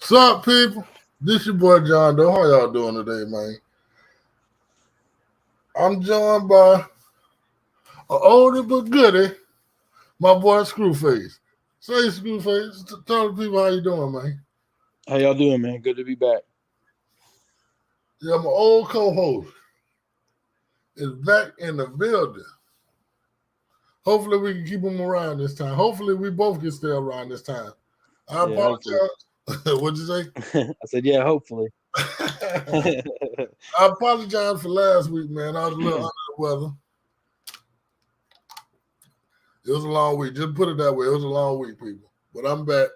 What's up, people? This your boy John Doe. How y'all doing today, man? I'm joined by an older but goodie, my boy Screwface. Say Screwface, tell the people how you doing, man. How y'all doing, man? Good to be back. Yeah, my old co-host is back in the building. Hopefully we can keep him around this time. Hopefully we both can stay around this time. I Yeah, hopefully. apologize. What'd you say? I said, yeah, hopefully. I apologize for last week, man. I was a little under the weather. It was a long week. Just put it that way. It was a long week, people. But I'm back.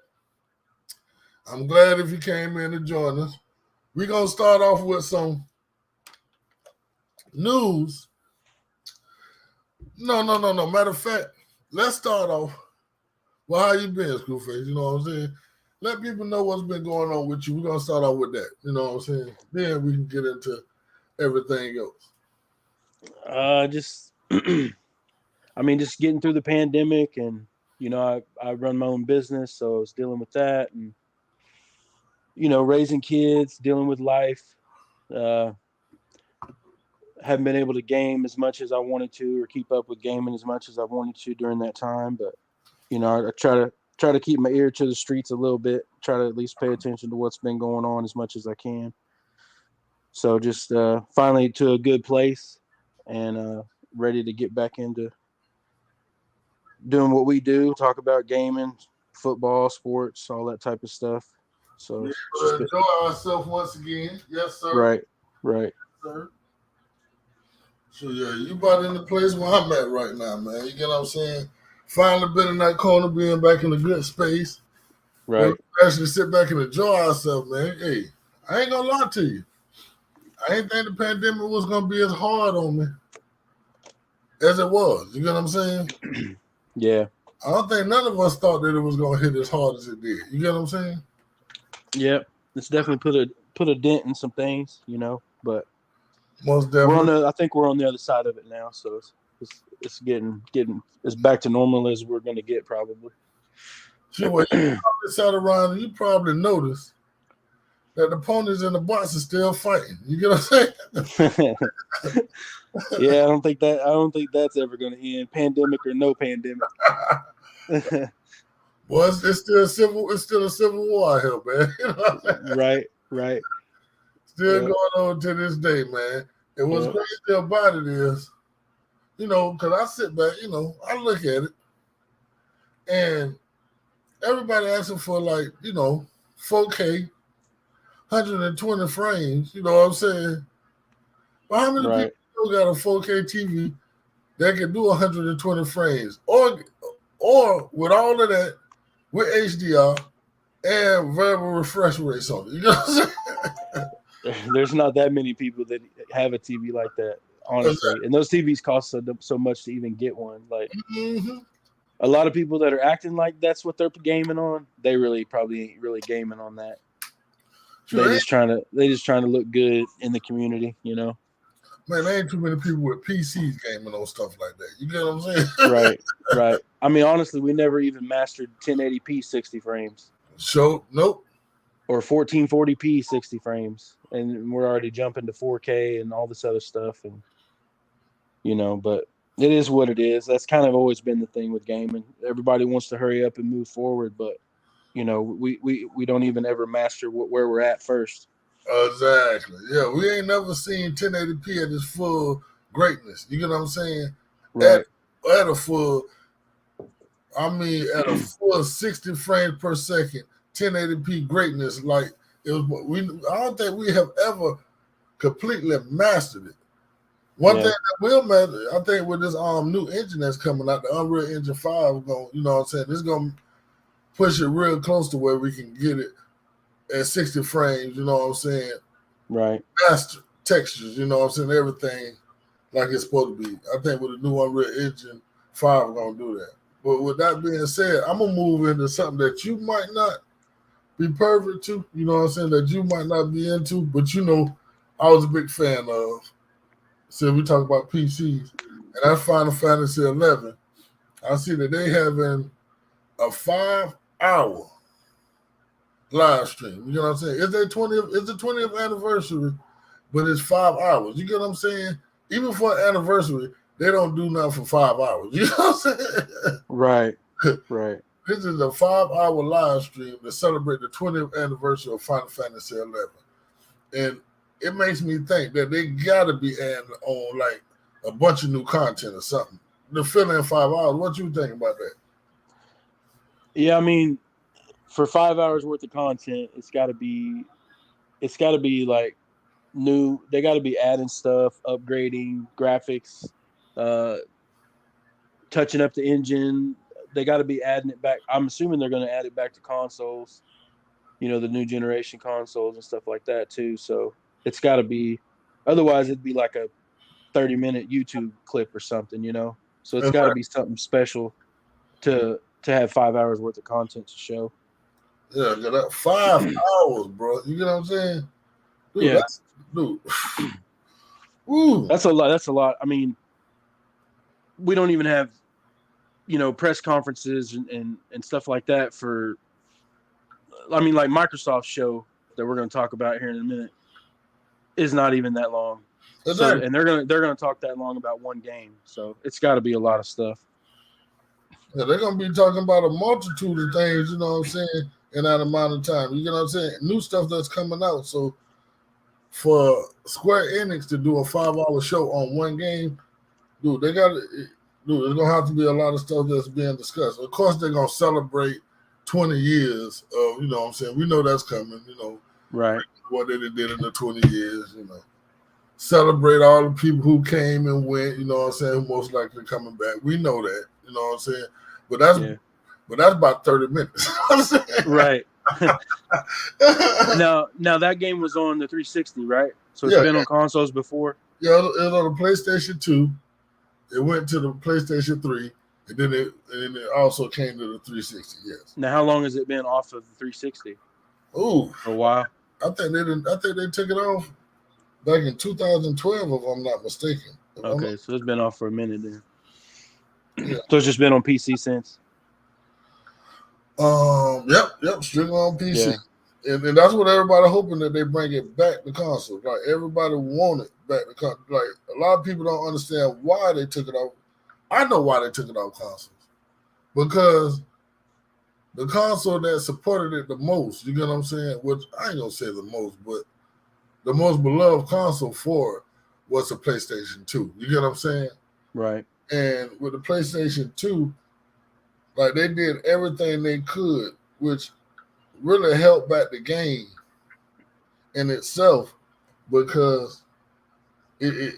I'm glad if you came in to join us. We're going to start off with some news. No. Matter of fact, let's start off with how you been, Screwface. You know what I'm saying? Let people know what's been going on with you. We're going to start off with that. You know what I'm saying? Then we can get into everything else. Just getting through the pandemic, and I run my own business, so I was dealing with that, and raising kids, dealing with life. Haven't been able to game as much as I wanted to, or keep up with gaming as much as I wanted to during that time. But I try to keep my ear to the streets a little bit. Try to at least pay attention to what's been going on as much as I can. So just finally to a good place, and ready to get back into doing what we do, talk about gaming, football, sports, all that type of stuff. So Enjoy ourselves once again. Yes, sir. Right. Yes, sir. So, yeah, you about in the place where I'm at right now, man. You get what I'm saying? Finally been in that corner, being back in a good space. Right. Actually sit back and enjoy ourselves, man. Hey, I ain't going to lie to you. I ain't think the pandemic was going to be as hard on me as it was. You get what I'm saying? Yeah. I don't think none of us thought that it was going to hit as hard as it did. You get what I'm saying? Yep. It's definitely put a dent in some things, but most definitely. I think we're on the other side of it now, so it's getting as back to normal as we're going to get probably. Sure, well, you probably sat around and you probably noticed that the opponents in the box are still fighting. You get what I'm saying? Yeah, I don't think that's ever going to end, pandemic or no pandemic. Well, it's still a civil war here, man. You know what I'm saying? Right. Still going on to this day, man. And what's crazy about it is, because I sit back, I look at it, and everybody asking for 4K, 120 frames. You know what I'm saying? But how many people still got a 4K TV that can do 120 frames, or with all of that, with HDR and variable refresh rates on it? You know what I'm saying? There's not that many people that have a TV like that, honestly. Exactly. And those TVs cost so much to even get one. Like a lot of people that are acting like that's what they're gaming on, they probably ain't really gaming on that. Sure. They just trying to look good in the community, Man, there ain't too many people with PCs gaming on stuff like that. You get what I'm saying? Right. I mean, honestly, we never even mastered 1080p 60 frames. Nope. Or 1440p 60 frames, and we're already jumping to 4K and all this other stuff, and but it is what it is. That's kind of always been the thing with gaming. Everybody wants to hurry up and move forward, but we don't even ever master where we're at first. Exactly. Yeah, we ain't never seen 1080p at its full greatness. You get what I'm saying? Right. At a full 60 frames per second, 1080p greatness. Like it was. I don't think we have ever completely mastered it. One thing that will matter, I think, with this new engine that's coming out, the Unreal Engine 5, it's gonna push it real close to where we can get it at 60 frames, you know what I'm saying? Right. Master textures, you know what I'm saying? Everything like it's supposed to be. I think with the new Unreal Engine 5, we're going to do that. But with that being said, I'm going to move into something that you might not be perfect to, you know what I'm saying, that you might not be into, but I was a big fan of. So we talk about PCs, and that's Final Fantasy 11. I see that they having a 5-hour live stream. You know what I'm saying? It's the 20th anniversary, but it's 5 hours. You get what I'm saying? Even for an anniversary, they don't do nothing for 5 hours. You know what I'm saying? Right. This is a 5-hour live stream to celebrate the 20th anniversary of Final Fantasy 11. And it makes me think that they got to be adding on like a bunch of new content or something to fill in 5 hours. What you think about that? Yeah, I mean, for 5 hours worth of content, it's got to be like new. They got to be adding stuff, upgrading graphics, touching up the engine. They got to be adding it back. I'm assuming they're going to add it back to consoles, the new generation consoles and stuff like that too. So it's got to be, otherwise it'd be like a 30-minute YouTube clip or something, So it's got to be something special to have 5 hours worth of content to show. Yeah, that 5 hours, bro. You get what I'm saying? Dude, yeah. That's a lot. That's a lot. I mean, we don't even have, press conferences and stuff like that for, I mean, like Microsoft's show that we're going to talk about here in a minute is not even that long. Exactly. So, and they're gonna talk that long about one game. So it's got to be a lot of stuff. Yeah, they're gonna be talking about a multitude of things. You know what I'm saying? In that amount of time. You know what I'm saying? New stuff that's coming out. So for Square Enix to do a 5-hour show on one game, dude, there's gonna have to be a lot of stuff that's being discussed. Of course, they're gonna celebrate 20 years of, you know what I'm saying? We know that's coming, Right. What they did in the 20 years, Celebrate all the people who came and went, you know what I'm saying, most likely coming back. We know that, you know what I'm saying? But that's about 30 minutes. Right. Now that game was on the 360, right? So it's been on consoles before? Yeah, it was on the PlayStation 2. It went to the PlayStation 3, and then it also came to the 360, yes. Now how long has it been off of the 360? Ooh. For a while. I think they took it off back in 2012, if I'm not mistaken. Okay, so it's been off for a minute then. Yeah. So it's just been on PC since. Yep, strictly on PC. Yeah. And that's what everybody hoping that they bring it back to console. Like everybody want it back to console. Like a lot of people don't understand why they took it off. I know why they took it off consoles. Because the console that supported it the most, you get what I'm saying? Which I ain't gonna say the most, but the most beloved console for it was the PlayStation 2. You get what I'm saying? Right. And with the PlayStation 2, like they did everything they could, which really helped back the game in itself, because it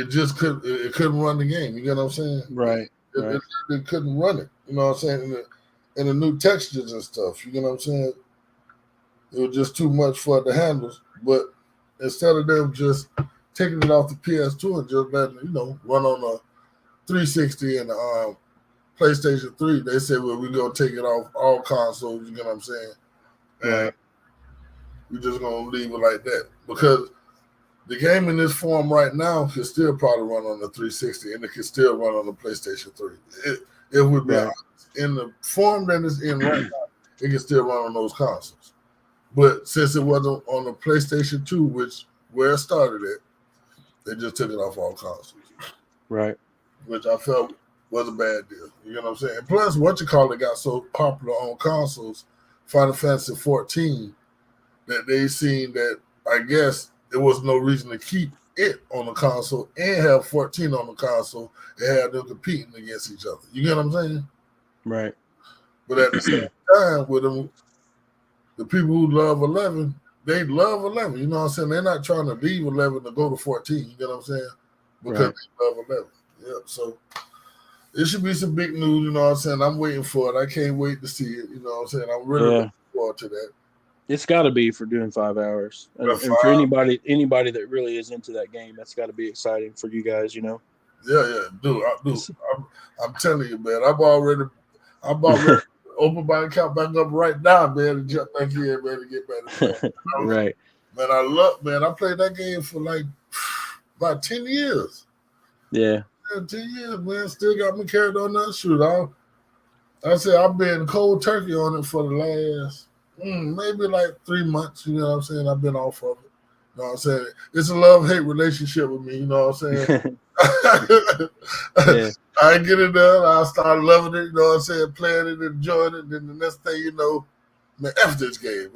just couldn't run the game. You get what I'm saying? Right. It couldn't run it. You know what I'm saying? And the new textures and stuff. You know what I'm saying? It was just too much for it to handle. But instead of them just taking it off the PS2 and just letting it, run on a 360 and PlayStation 3, they said, well, we're going to take it off all consoles, you know what I'm saying? And we're just going to leave it like that. Because the game in this form right now can still probably run on the 360, and it can still run on the PlayStation 3. It would be honest. In the form that it's in right now, it can still run on those consoles. But since it wasn't on the PlayStation 2, where it started at, they just took it off all consoles. Right. Which I felt was a bad deal. You know what I'm saying? Plus, got so popular on consoles, Final Fantasy 14, that they seen that, I guess, there was no reason to keep it on the console and have 14 on the console and have them competing against each other. You get what I'm saying? Right. But at the same time, with them, the people who love 11, they love 11. You know what I'm saying? They're not trying to leave 11 to go to 14. You get what I'm saying? Because they love 11. Yeah, so it should be some big news, you know what I'm saying? I'm waiting for it. I can't wait to see it, you know what I'm saying? I'm really looking forward to that. It's got to be for doing 5 hours. And for anybody that really is into that game, that's got to be exciting for you guys, Yeah, dude. I'm telling you, man. I'm already open my account back up right now, man, and jump back in, man, and get better. Right. Man, I played that game for like about 10 years. Yeah. 10 years, man. Still got me carried on that shoot. I said I've been cold turkey on it for the last Maybe like 3 months. You know what I'm saying? I've been off of it. You know what I'm saying? It's a love-hate relationship with me. You know what I'm saying? Yeah. I get it done. I start loving it. You know what I'm saying? Playing it, enjoying it. Then the next thing you know, man, F this game.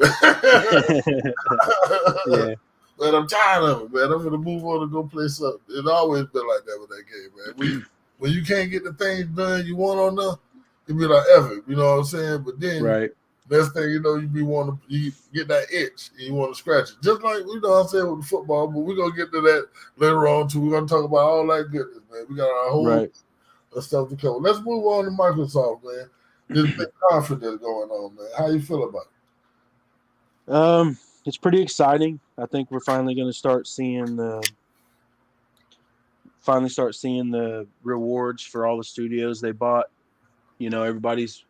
Yeah. Man, I'm tired of it, man. I'm gonna move on and go play something. It's always been like that with that game, man. When you can't get the things done you want on there, you be like F it, you know what I'm saying? But then Right. next thing you know, you get that itch and you want to scratch it. Just like you know what I'm saying with the football, but we're gonna get to that later on too. We're gonna talk about all that goodness, man. We got our whole stuff to cover. Let's move on to Microsoft, man. This big confidence going on, man. How you feel about it? It's pretty exciting. I think we're finally going to start seeing the rewards for all the studios they bought. You know, everybody's.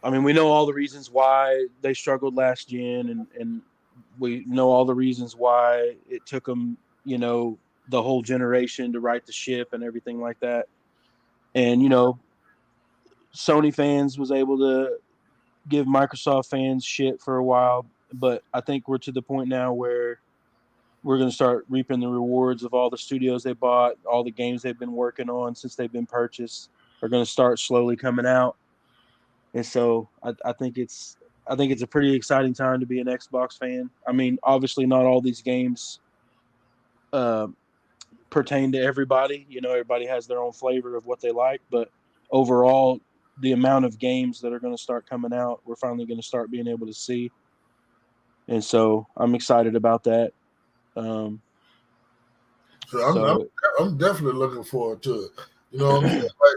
I mean, we know all the reasons why they struggled last gen, and we know all the reasons why it took them, you know, the whole generation to right the ship and everything like that. And you know, Sony fans was able to give Microsoft fans shit for a while, but I think we're to the point now where we're going to start reaping the rewards of all the studios they bought, all the games they've been working on since they've been purchased are going to start slowly coming out. And so I think it's a pretty exciting time to be an Xbox fan. I mean, obviously not all these games uh, pertain to everybody. You know, everybody has their own flavor of what they like, but overall, the amount of games that are going to start coming out, we're finally going to start being able to see. And so I'm excited about that. Um, it? I'm definitely looking forward to it. You know what I'm saying? Like,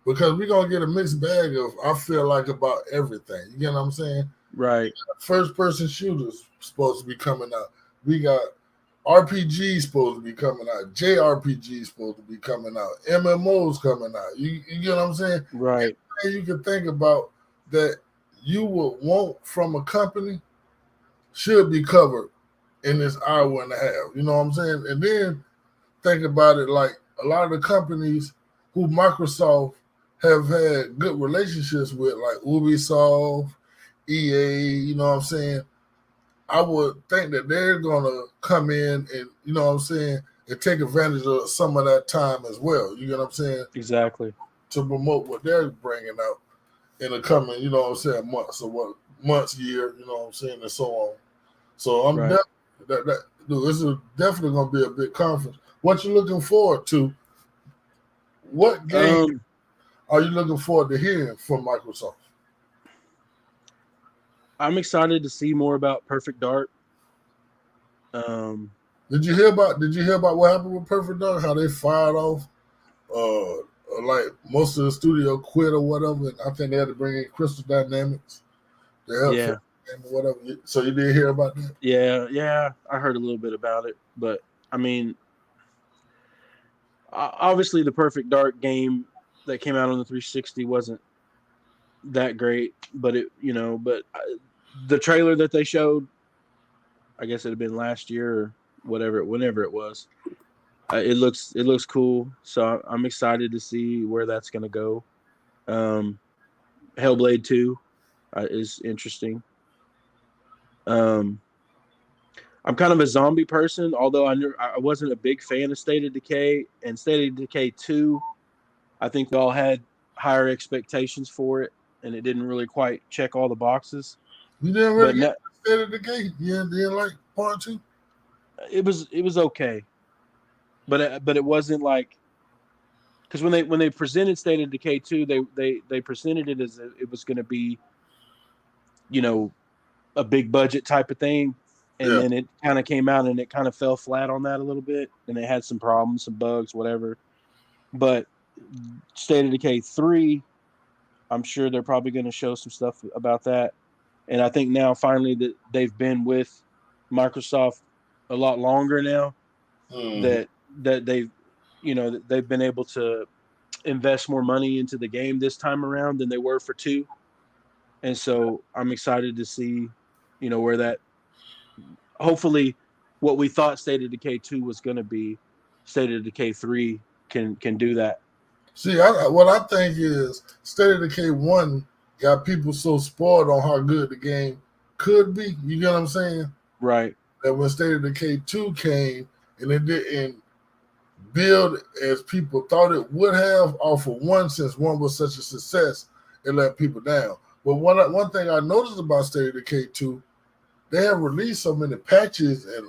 because we're gonna get a mixed bag of I feel like about everything. You get what I'm saying? Right. First person shooters supposed to be coming out. We got RPG supposed to be coming out. JRPG supposed to be coming out. MMOs coming out. You get what I'm saying? Right. Everything you can think about that you would want from a company should be covered in this hour and a half. You know what I'm saying? And then think about it like a lot of the companies who Microsoft have had good relationships with, like Ubisoft, EA, you know what I'm saying? I would think that they're going to come in and, you know what I'm saying, and take advantage of some of that time as well. You know what I'm saying? Exactly. To promote what they're bringing out in the coming, you know what I'm saying, months, year, you know what I'm saying, and so on. So I'm Right. this is definitely going to be a big conference. What you looking forward to? What game are you looking forward to hearing from Microsoft? I'm excited to see more about Perfect Dark. Did you hear about what happened with Perfect Dark? How they fired off like most of the studio quit or whatever, and I think they had to bring in Crystal Dynamics to help Yeah. or whatever. So you did hear about that? Yeah, I heard a little bit about it, but I mean, obviously the Perfect Dark game that came out on the 360 wasn't that great, but the trailer that they showed, I guess it had been last year or whenever it was. It looks cool, so I'm excited to see where that's going to go. Hellblade 2 is interesting. Um, I'm kind of a zombie person, although I wasn't a big fan of State of Decay and State of Decay 2. I think we all had higher expectations for it, and it didn't really quite check all the boxes. You didn't really But get State of Decay? You didn't like part 2? it was okay, but it wasn't like, because when they presented State of Decay 2, they presented it as it was going to be, you know, a big budget type of thing, and Yeah. then it kind of came out and it kind of fell flat on that a little bit, and it had some problems, some bugs, whatever. But State of Decay 3, I'm sure they're probably going to show some stuff about that, and I think now finally that they've been with Microsoft a lot longer now, Mm-hmm. that they've been able to invest more money into the game this time around than they were for 2. And so I'm excited to see, where that, hopefully what we thought State of Decay 2 was going to be, State of Decay 3 can do that. See, what I think is State of Decay 1 got people so spoiled on how good the game could be. You get what I'm saying? Right. That when State of Decay 2 came and it didn't build as people thought it would have off of one, since one was such a success, it let people down. But one thing I noticed about State of Decay 2, they have released so many patches and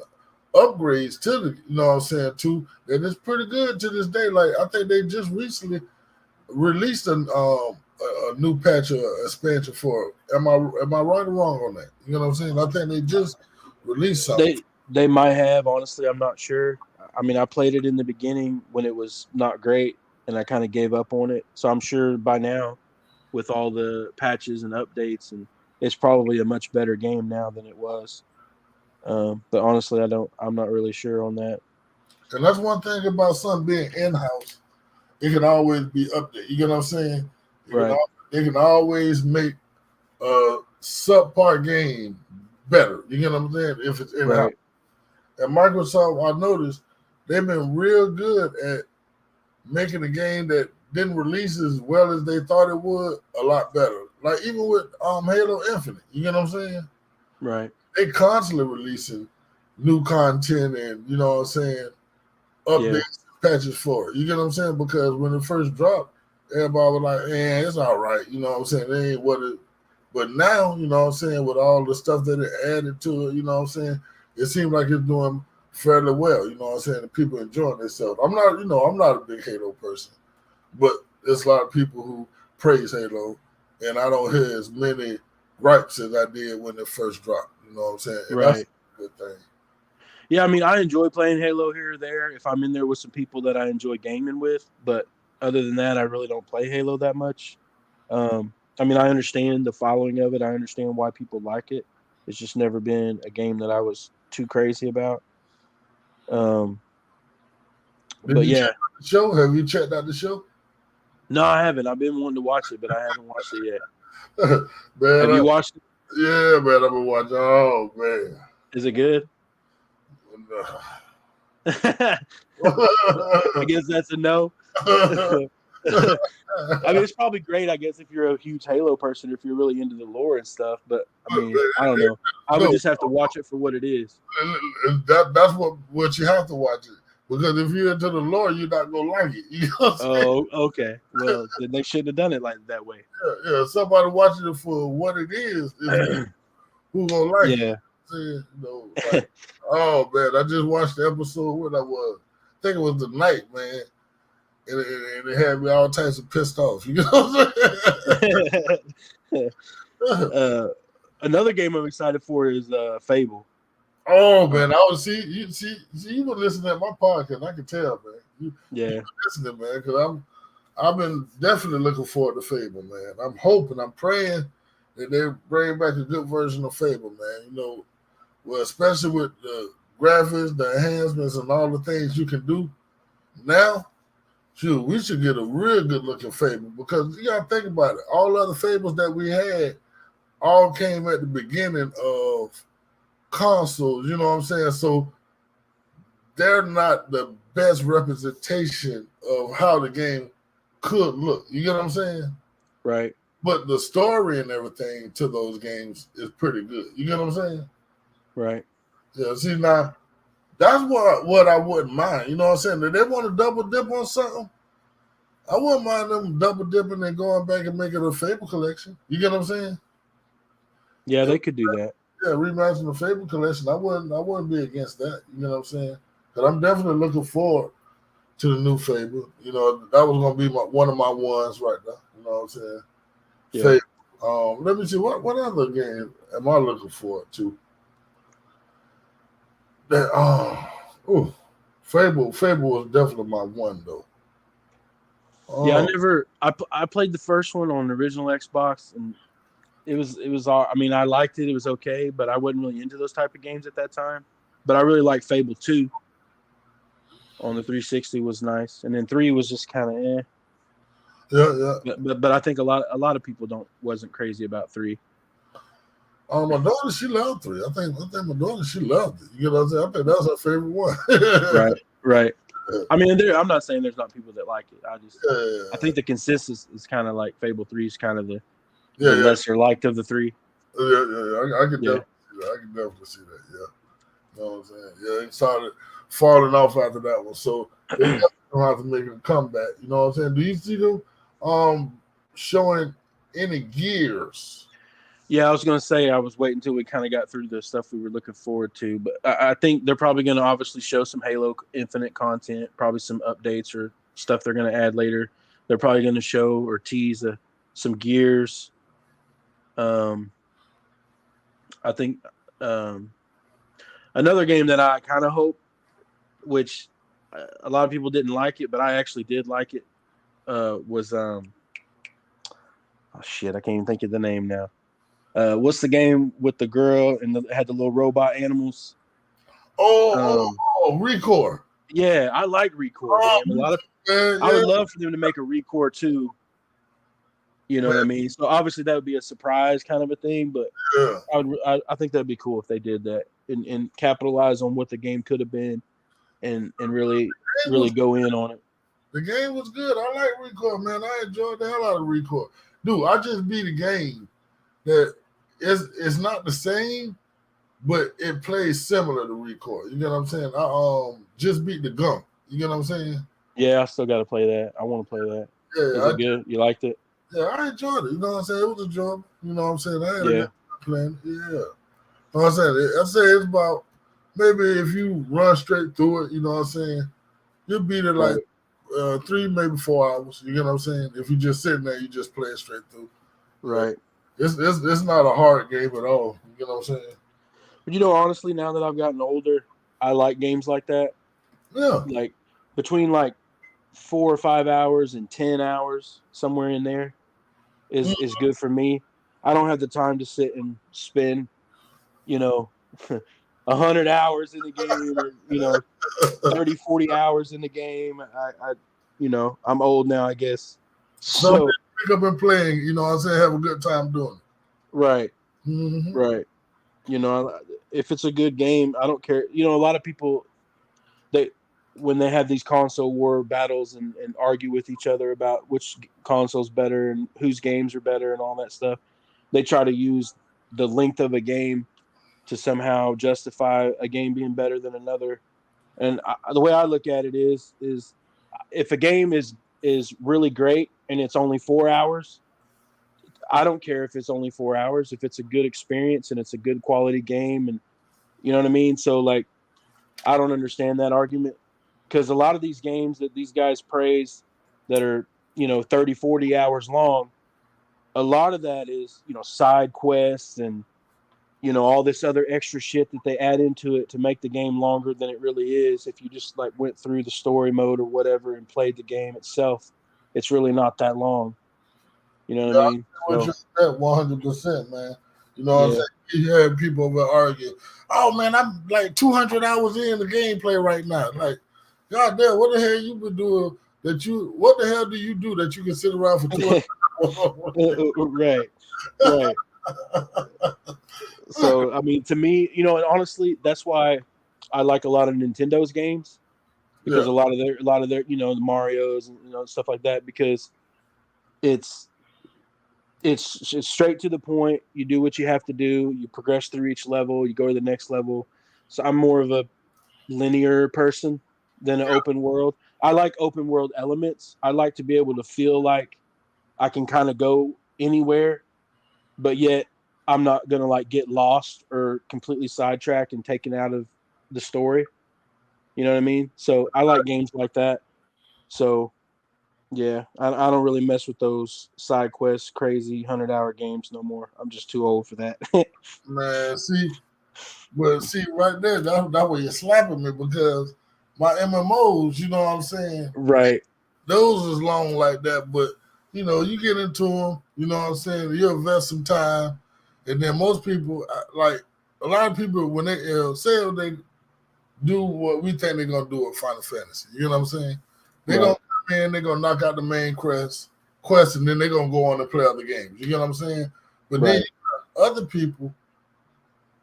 upgrades to the, you know what I'm saying, too, that it's pretty good to this day. Like, I think they just recently released a new patch or expansion for it. Am I right or wrong on that? You know what I'm saying? I think they just released something. They might have. Honestly, I'm not sure. I mean, I played it in the beginning when it was not great, and I kind of gave up on it. So I'm sure by now, with all the patches and updates, and it's probably a much better game now than it was. But honestly, I'm not really sure on that. And that's one thing about something being in-house. It can always be updated. You get what I'm saying? They can always make a subpar game better. You get what I'm saying? If it's in-house. Right. And Microsoft, I noticed, they've been real good at making a game that didn't release as well as they thought it would a lot better. Like even with Halo Infinite, you get what I'm saying? Right. They constantly releasing new content and, you know what I'm saying, updates, patches for it. You get what I'm saying? Because when it first dropped, everybody was like, it's all right. You know what I'm saying? It ain't what it. But now, you know what I'm saying, with all the stuff that it added to it, you know what I'm saying, it seems like it's doing fairly well. You know what I'm saying? The people enjoying themselves. I'm not a big Halo person, but there's a lot of people who praise Halo, and I don't hear as many gripes as I did when it first dropped. You know what I'm saying? And that's a good thing. Yeah, I mean, I enjoy playing Halo here or there if I'm in there with some people that I enjoy gaming with. But other than that, I really don't play Halo that much. I mean, I understand the following of it. I understand why people like it. It's just never been a game that I was too crazy about. But yeah. Check out the show? Have you checked out the show? No, I haven't. I've been wanting to watch it, but I haven't watched it yet. Man, have you watched it? Yeah, man, I've been watching. Oh, man. Is it good? I guess that's a no. I mean, it's probably great, I guess, if you're a huge Halo person, if you're really into the lore and stuff. But, I mean, I don't know. I would just have to watch it for what it is. That's what you have to watch it. Because if you're into the lore, you're not going to like it. You know what I'm saying? Oh, okay. Well, then they shouldn't have done it like that way. Yeah. Somebody watching it for what it is who going to like it. You know, like, oh, man, I just watched the episode when I was. I think it was the night, man. And it had me all types of pissed off. You know what I'm saying? Another game I'm excited for is Fable. Oh man, I was you were listening to my podcast. I can tell, man. You listening, man, because I've been definitely looking forward to Fable, man. I'm hoping, I'm praying that they bring back a good version of Fable, man. You know, well, especially with the graphics, the enhancements, and all the things you can do now. Shoot, we should get a real good looking Fable, because you gotta think about it. All other Fables that we had all came at the beginning of consoles, you know what I'm saying? So they're not the best representation of how the game could look. You get what I'm saying? Right. But the story and everything to those games is pretty good. You get what I'm saying? Right. Yeah, see, now, that's what I wouldn't mind. You know what I'm saying? If they want to double dip on something, I wouldn't mind them double dipping and going back and making a Fable collection. You get what I'm saying? Yeah, they could do that. Yeah, reimagining the Fable collection, I wouldn't be against that. You know what I'm saying? Because I'm definitely looking forward to the new Fable. You know, that was gonna be one of my ones right now. You know what I'm saying? Yeah. Fable. Let me see what other game am I looking forward to? Fable was definitely my one though. Yeah, I played the first one on the original Xbox, and it was all, I mean, I liked it. It was okay, but I wasn't really into those type of games at that time. But I really liked Fable 2 on the 360 was nice, and then 3 was just kind of eh. Yeah. But I think a lot of people wasn't crazy about 3. My daughter, she loved 3. I think my daughter, she loved it. You know what I'm saying? I think that was her favorite one. Right. I mean, I'm not saying there's not people that like it. I think the consensus is kind of like Fable 3 is kind of the the lesser liked of the three. Yeah, I can definitely see that. I can definitely see that. Yeah, you know what I'm saying. Yeah, it started falling off after that one, so they definitely don't have to make a comeback. You know what I'm saying? Do you see them showing any Gears? Yeah, I was going to say I was waiting until we kind of got through the stuff we were looking forward to, but I think they're probably going to obviously show some Halo Infinite content, probably some updates or stuff they're going to add later. They're probably going to show or tease some Gears. I think another game that I kind of hope, which a lot of people didn't like it, but I actually did like it, was oh shit, I can't even think of the name now. What's the game with the girl and had the little robot animals? Recore. Yeah, I like Recore, man. I would love for them to make a Recore too. You know what I mean? So obviously that would be a surprise kind of a thing, but I think that'd be cool if they did that and capitalize on what the game could have been and really go in on it. The game was good. I like Recore, man. I enjoyed the hell out of Recore. Dude, I just beat a game that it's not the same, but it plays similar to Recore. You know what I'm saying? I just beat the Gump. You know what I'm saying? Yeah, I still got to play that. I want to play that. Yeah, was it good? You liked it? Yeah, I enjoyed it. You know what I'm saying? It was a job. You know what I'm saying? I had a good time playing. Yeah. You know what I'm saying? I say it's about maybe if you run straight through it, you know what I'm saying? You'll beat it like 3, maybe 4 hours. You know what I'm saying? If you just sitting there, you just play it straight through. Right. It's not a hard game at all. You know what I'm saying? But honestly, now that I've gotten older, I like games like that. Yeah. Like between like 4 or 5 hours and 10 hours, somewhere in there is good for me. I don't have the time to sit and spend, 100 hours in the game or 30, 40 hours in the game. I'm old now, I guess. So pick up and playing, you know what I'm saying, have a good time doing it. Right. Mm-hmm. Right. If it's a good game, I don't care. A lot of people, when they have these console war battles and argue with each other about which console's better and whose games are better and all that stuff, they try to use the length of a game to somehow justify a game being better than another. And the way I look at it is if a game is really great and it's only 4 hours, I don't care if it's only 4 hours. If it's a good experience and it's a good quality game, and you know what I mean? So, like, I don't understand that argument because a lot of these games that these guys praise that are, 30, 40 hours long, a lot of that is, side quests and, all this other extra shit that they add into it to make the game longer than it really is. If you just like went through the story mode or whatever and played the game itself, it's really not that long. You know what I mean? So, 100%, man. You know what I'm saying? You have people over arguing. Oh man, I'm like 200 hours in the gameplay right now. Like, God damn, what the hell you been doing what the hell do you do that you can sit around for 200 hours? Right. So, I mean, to me, and honestly, that's why I like a lot of Nintendo's games because a lot of their, the Marios and stuff like that, because it's straight to the point. You do what you have to do. You progress through each level. You go to the next level. So I'm more of a linear person than an open world. I like open world elements. I like to be able to feel like I can kind of go anywhere, but yet I'm not going to like get lost or completely sidetracked and taken out of the story. You know what I mean? So I like games like that. So yeah, I don't really mess with those side quests, crazy 100-hour games no more. I'm just too old for that. Man, see, right there, that way you're slapping me because my MMOs, you know what I'm saying? Right. Those is long like that, but you get into them, you know what I'm saying? You invest some time, and then most people, like a lot of people, when they say they do what we think they're gonna do with Final Fantasy, you know what I'm saying? They're gonna come in, they're gonna knock out the main quest, and then they're gonna go on and play other games. You know what I'm saying? But then you got other people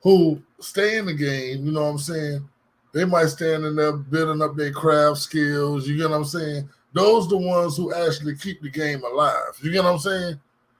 who stay in the game, you know what I'm saying? They might stand in there building up their craft skills, you get what I'm saying? Those the ones who actually keep the game alive. You get what I'm saying?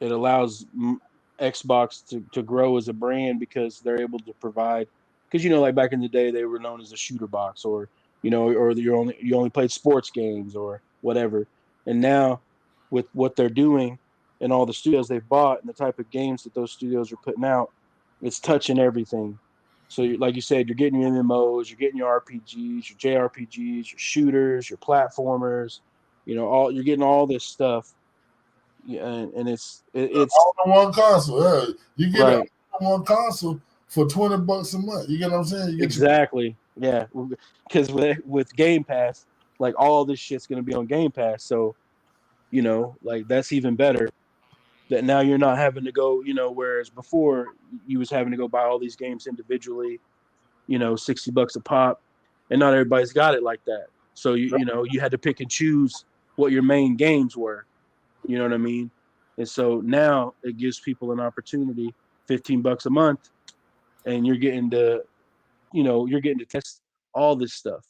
it allows Xbox to grow as a brand because they're able to provide. Because like back in the day, they were known as a shooter box, or or you only played sports games or whatever. And now, with what they're doing and all the studios they've bought and the type of games that those studios are putting out, it's touching everything. So, like you said, you're getting your MMOs, you're getting your RPGs, your JRPGs, your shooters, your platformers. You're getting all this stuff. Yeah, and it's All in one console. Yeah. You get it right. all in one console for $20 a month. You get what I'm saying? You get your Exactly. Yeah, because with Game Pass, like all this shit's gonna be on Game Pass. So like that's even better. That now you're not having to go. Whereas before you was having to go buy all these games individually. $60 a pop, and not everybody's got it like that. So you had to pick and choose what your main games were. You know what I mean? And so now it gives people an opportunity, $15 a month, and you're getting to test all this stuff.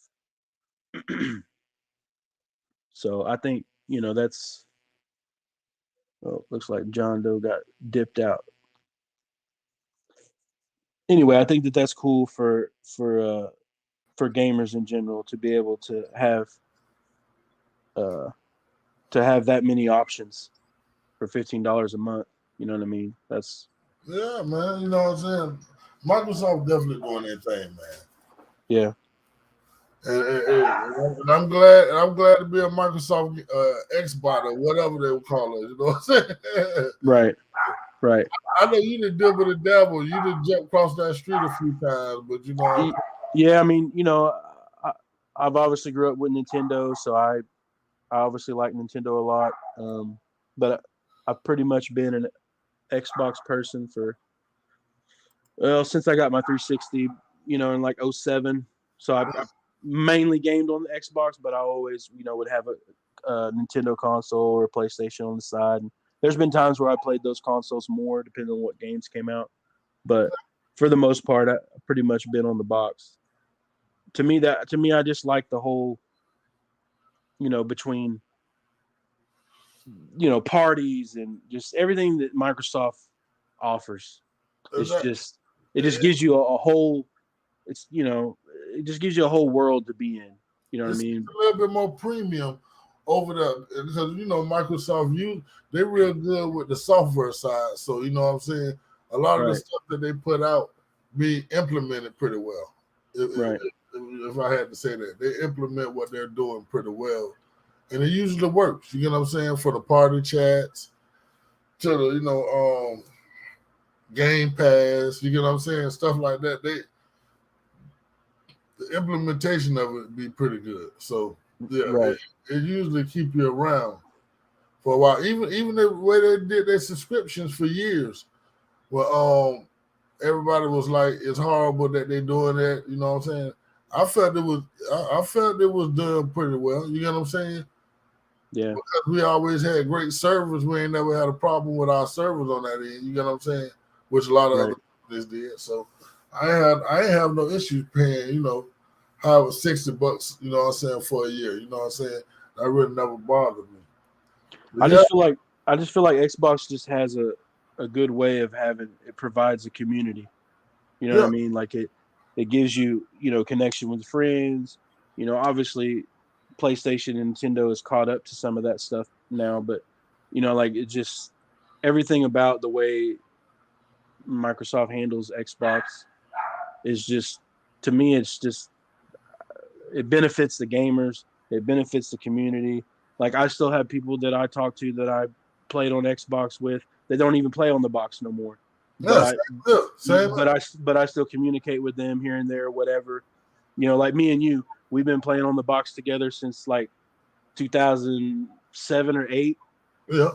So I think that's. Oh, looks like John Doe got dipped out. Anyway, I think that's cool for gamers in general to be able uh to have that many options for $15 a month. You know what I mean? That's yeah, man. You know what I'm saying? Microsoft definitely doing their thing, man. yeah, And I'm glad. And I'm glad to be a Microsoft Xbot or whatever they would call it. You know what I'm saying? right, right. I know you done dibble the devil. You done jump across that street a few times, but you know, Yeah, I mean, I, I've obviously grew up with Nintendo, so I obviously like Nintendo a lot. But I've pretty much been an Xbox person since I got my 360, in like '07. So I mainly gamed on the Xbox, but I always, would have a Nintendo console or a PlayStation on the side. And there's been times where I played those consoles more, depending on what games came out. But for the most part, I pretty much been on the box. To me, I just like the whole, between parties and just everything that Microsoft offers. It's that, just it just gives you a whole. It's it just gives you a whole world to be in. You know what I it's mean? a little bit more premium over there because Microsoft they real good with the software side. So you know what I'm saying. A lot of the Right, stuff that they put out be implemented pretty well. right, If I had to say that, they implement what they're doing pretty well, and it usually works. You know what I'm saying, for the party chats to the Game Pass. You know what I'm saying, stuff like that. The implementation of it be pretty good. So yeah, right, it usually keep you around for a while. Even the way they did their subscriptions for years. Well, everybody was like, it's horrible that they're doing that. You know what I'm saying? I felt it was done pretty well. You know what I'm saying? yeah, Because we always had great servers. We ain't never had a problem with our servers on that end. You know what I'm saying? Which a lot of right. other companies did. So I ain't have no issues paying, how it was $60, you know what I'm saying, for a year. You know what I'm saying? That really never bothered me. But I yeah, just feel like Xbox just has a good way of having it provides a community. You know what I yeah, mean? Like it gives you connection with friends. Obviously PlayStation and Nintendo is caught up to some of that stuff now, but like it just everything about the way Microsoft handles Xbox is just to me it's just it benefits the gamers, it benefits the community. Like I still have people that I talk to that I played on Xbox with that don't even play on the box no more. But yeah, I same. but I still communicate with them here and there, whatever. Like me and you, we've been playing on the box together since like 2007 or 8. Yeah,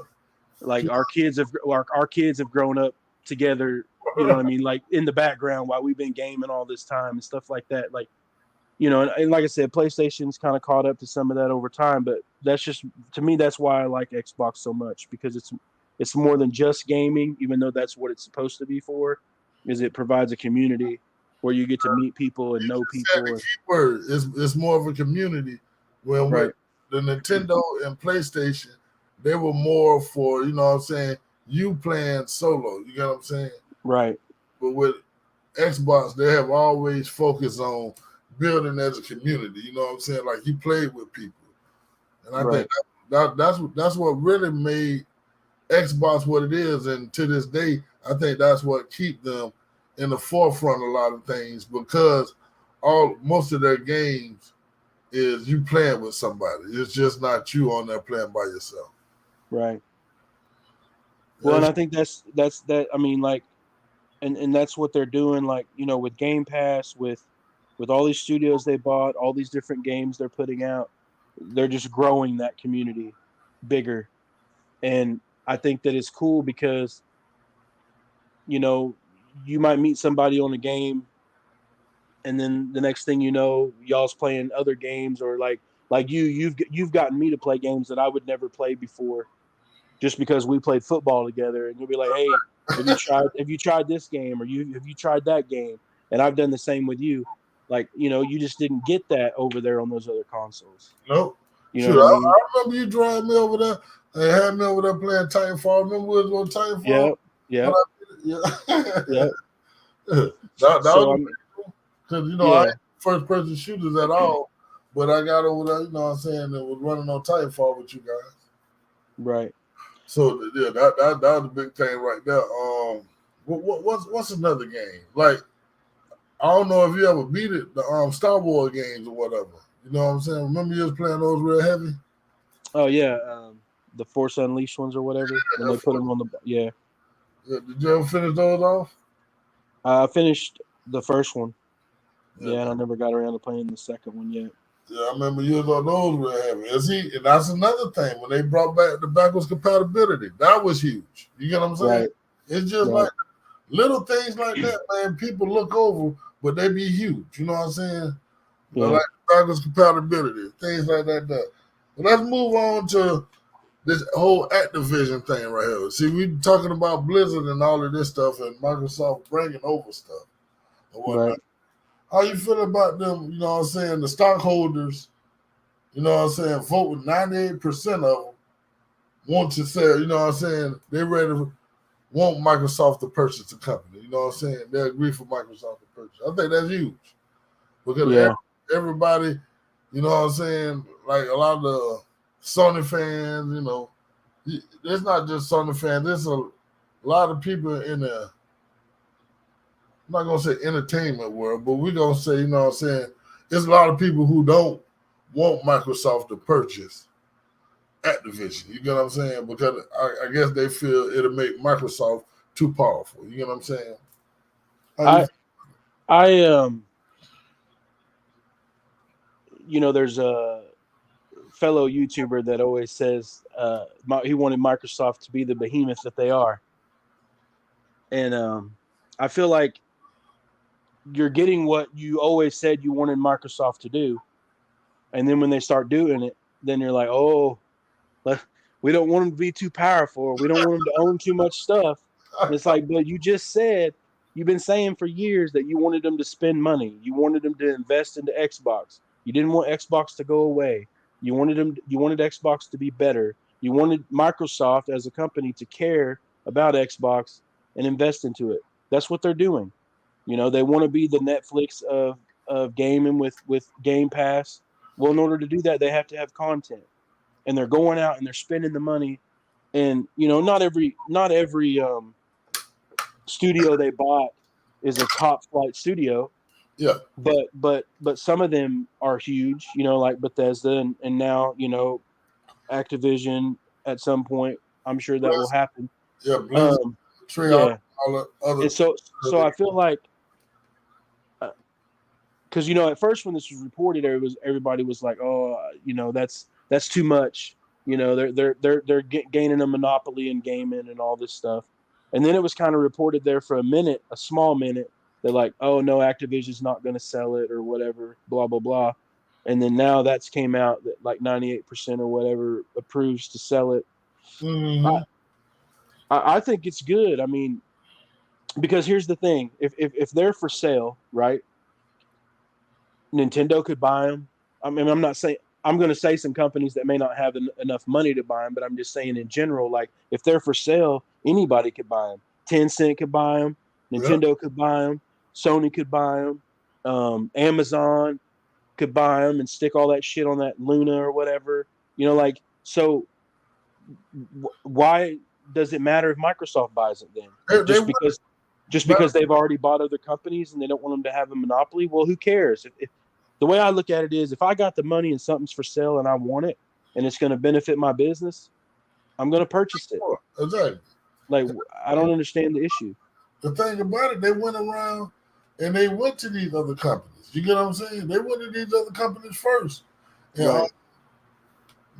Like our kids have grown up together. You know what I mean? Like in the background while we've been gaming all this time and stuff like that. Like and like I said, PlayStation's kind of caught up to some of that over time, but that's just to me that's why I like Xbox so much because it's more than just gaming, even though that's what it's supposed to be for. Is it provides a community where you get to meet people and you know just said the people and key word. It's more of a community. When with right, the Nintendo and PlayStation, they were more for, you know what I'm saying, you playing solo. You get what I'm saying? Right. But with Xbox, they have always focused on building as a community. You know what I'm saying? Like you played with people, and I think that's what really made Xbox what it is. And to this day, I think that's what keep them in the forefront of a lot of things because most of their games is you playing with somebody. It's just not you on there playing by yourself. Right. Well, and I think that's that. I mean, like, and that's what they're doing. Like, with Game Pass, with all these studios they bought, all these different games they're putting out, they're just growing that community bigger. And I think that it's cool because, you might meet somebody on a game, and then the next thing you know, y'all's playing other games, or like you've gotten me to play games that I would never play before, just because we played football together. And you'll be like, hey, have you tried this game, or have you tried that game? And I've done the same with you. Like, you just didn't get that over there on those other consoles. Nope. You know what I mean? I remember you driving me over there. They had me over there playing Titanfall. Remember we was on Titanfall? Yeah. Yeah. So was because I ain't first person shooters at all, but I got over there, you know what I'm saying, and was running on Titanfall with you guys. Right. So yeah, that was a big thing right there. What's another game? Like, I don't know if you ever beat it, the Star Wars games or whatever. You know what I'm saying? Remember you was playing those real heavy? Oh yeah, the Force Unleashed ones or whatever. When they put them on the Yeah, did you ever finish those off? I finished the first one. Yeah, and I never got around to playing the second one yet. Yeah, I remember you was on those real heavy. And that's another thing. When they brought back the backwards compatibility, that was huge. You get what I'm saying? Right. It's just like little things like that, man. People look over, but they be huge. You know what I'm saying? Yeah. Like backwards compatibility, things like that. But let's move on to this whole Activision thing right here. See, we talking about Blizzard and all of this stuff, and Microsoft bringing over stuff or whatnot. Right. How you feel about them, you know what I'm saying, the stockholders, you know what I'm saying, voting 98% of them want to sell, you know what I'm saying, they want Microsoft to purchase the company, you know what I'm saying, they agree for Microsoft to purchase. I think that's huge because everybody, you know what I'm saying, like a lot of the Sony fans, there's not just Sony fans, there's a lot of people in the, I'm not going to say entertainment world, but we're going to say, you know what I'm saying, there's a lot of people who don't want Microsoft to purchase Activision. You get what I'm saying? Because I guess they feel it'll make Microsoft too powerful. You get what I'm saying? There's a fellow YouTuber that always says he wanted Microsoft to be the behemoth that they are. And I feel like you're getting what you always said you wanted Microsoft to do. And then when they start doing it, then you're like, oh, we don't want them to be too powerful. Or we don't want them to own too much stuff. And it's like, but you just said, you've been saying for years that you wanted them to spend money. You wanted them to invest into Xbox. You didn't want Xbox to go away. You wanted Xbox to be better. You wanted Microsoft as a company to care about Xbox and invest into it. That's what they're doing. They want to be the Netflix of gaming with Game Pass. Well, in order to do that, they have to have content, and they're going out and they're spending the money. And not every studio they bought is a top flight studio. Yeah. But some of them are huge. Like Bethesda, and now Activision at some point. I'm sure that will happen. Yeah. Blizzard, yeah. All the other. And so I feel like. Because at first when this was reported, everybody was like, "Oh, that's too much." They're gaining a monopoly in gaming and all this stuff. And then it was kind of reported there for a small minute. They're like, "Oh no, Activision's not going to sell it or whatever, blah blah blah." And then now that's came out that like 98% or whatever approves to sell it. Mm-hmm. I think it's good. I mean, because here's the thing: if they're for sale, right? Nintendo could buy them. I mean, I'm not saying I'm going to say some companies that may not have enough money to buy them, but I'm just saying in general, like if they're for sale, anybody could buy them. Tencent could buy them, Nintendo could buy them, Sony could buy them, Amazon could buy them and stick all that shit on that Luna or whatever. Like so. Why does it matter if Microsoft buys it then? Just because they've already bought other companies and they don't want them to have a monopoly? Well, who cares? If the way I look at it is, if I got the money and something's for sale and I want it and it's going to benefit my business, I'm going to purchase it. Exactly. Like, I don't understand the issue. The thing about it, they went around and they went to these other companies. You get what I'm saying? They went to these other companies first. Right.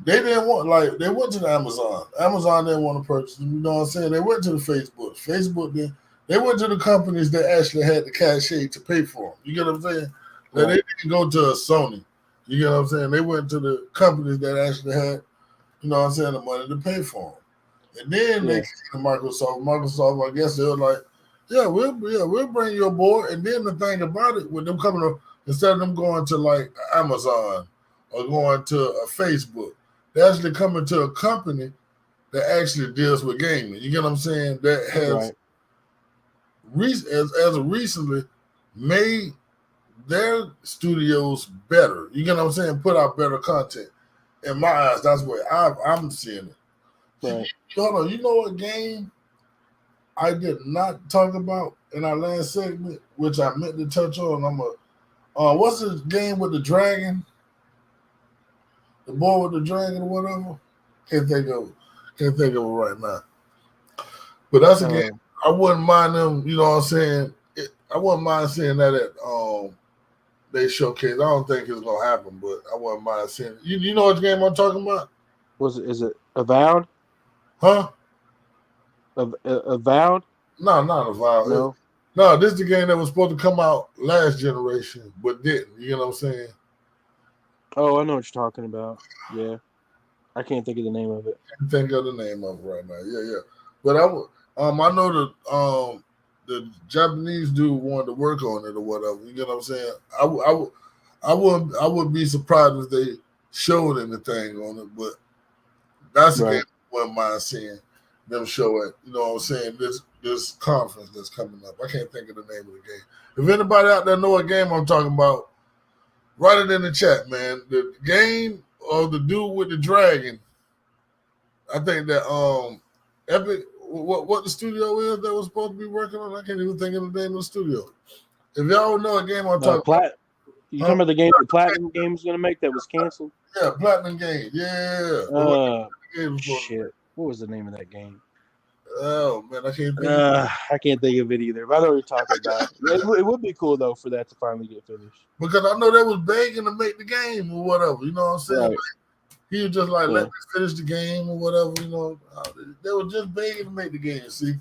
They didn't want, they went to the Amazon. Amazon didn't want to purchase them. You know what I'm saying? They went to the Facebook. Facebook didn't. They went to the companies that actually had the cachet to pay for them. You get what I'm saying? Right. They didn't go to a Sony. You get what I'm saying? They went to the companies that actually had, you know what I'm saying, the money to pay for them. And then they came to Microsoft. Microsoft, I guess they were like, we'll bring you aboard. And then the thing about it, with them coming up, instead of them going to like Amazon or going to a Facebook, they're actually coming to a company that actually deals with gaming. You get what I'm saying? That has as of recently made their studios better. You get what I'm saying? Put out better content. In my eyes, that's where I'm seeing it. Right. Hold on, you know what game I did not talk about in our last segment, which I meant to touch on? What's the game with the dragon? The boy with the dragon or whatever? Can't think of it right now. But that's a game I wouldn't mind them, you know what I'm saying? I wouldn't mind seeing that at they showcase. I don't think it's gonna happen, but I wouldn't mind seeing it. You know what game I'm talking about? Is it Avowed? Huh? Avowed? No, not Avowed. No. No, this is the game that was supposed to come out last generation, but didn't. You know what I'm saying? Oh, I know what you're talking about. Yeah. I can't think of the name of it. I can't think of the name of it right now. Yeah. But I know the Japanese dude wanted to work on it or whatever. You get what I'm saying? I wouldn't be surprised if they showed anything on it, but that's a game I wouldn't mind seeing them show it. You know what I'm saying? This conference that's coming up. I can't think of the name of the game. If anybody out there know what game I'm talking about, write it in the chat, man. The game of the dude with the dragon. I think that Epic, what the studio is that was supposed to be working on. I can't even think of the name of the studio. If y'all know a game I'm talking about. You talking about the game the Platinum Game's going to make that was canceled? Yeah, Platinum Game. Yeah. Shit. What was the name of that game? Oh, man, I can't think of it either. But I know what you're talking about. It would be cool, though, for that to finally get finished. Because I know they was begging to make the game or whatever. You know what I'm saying? Right. He was just like, let me finish the game or whatever. You know, they were just begging to make the game, see?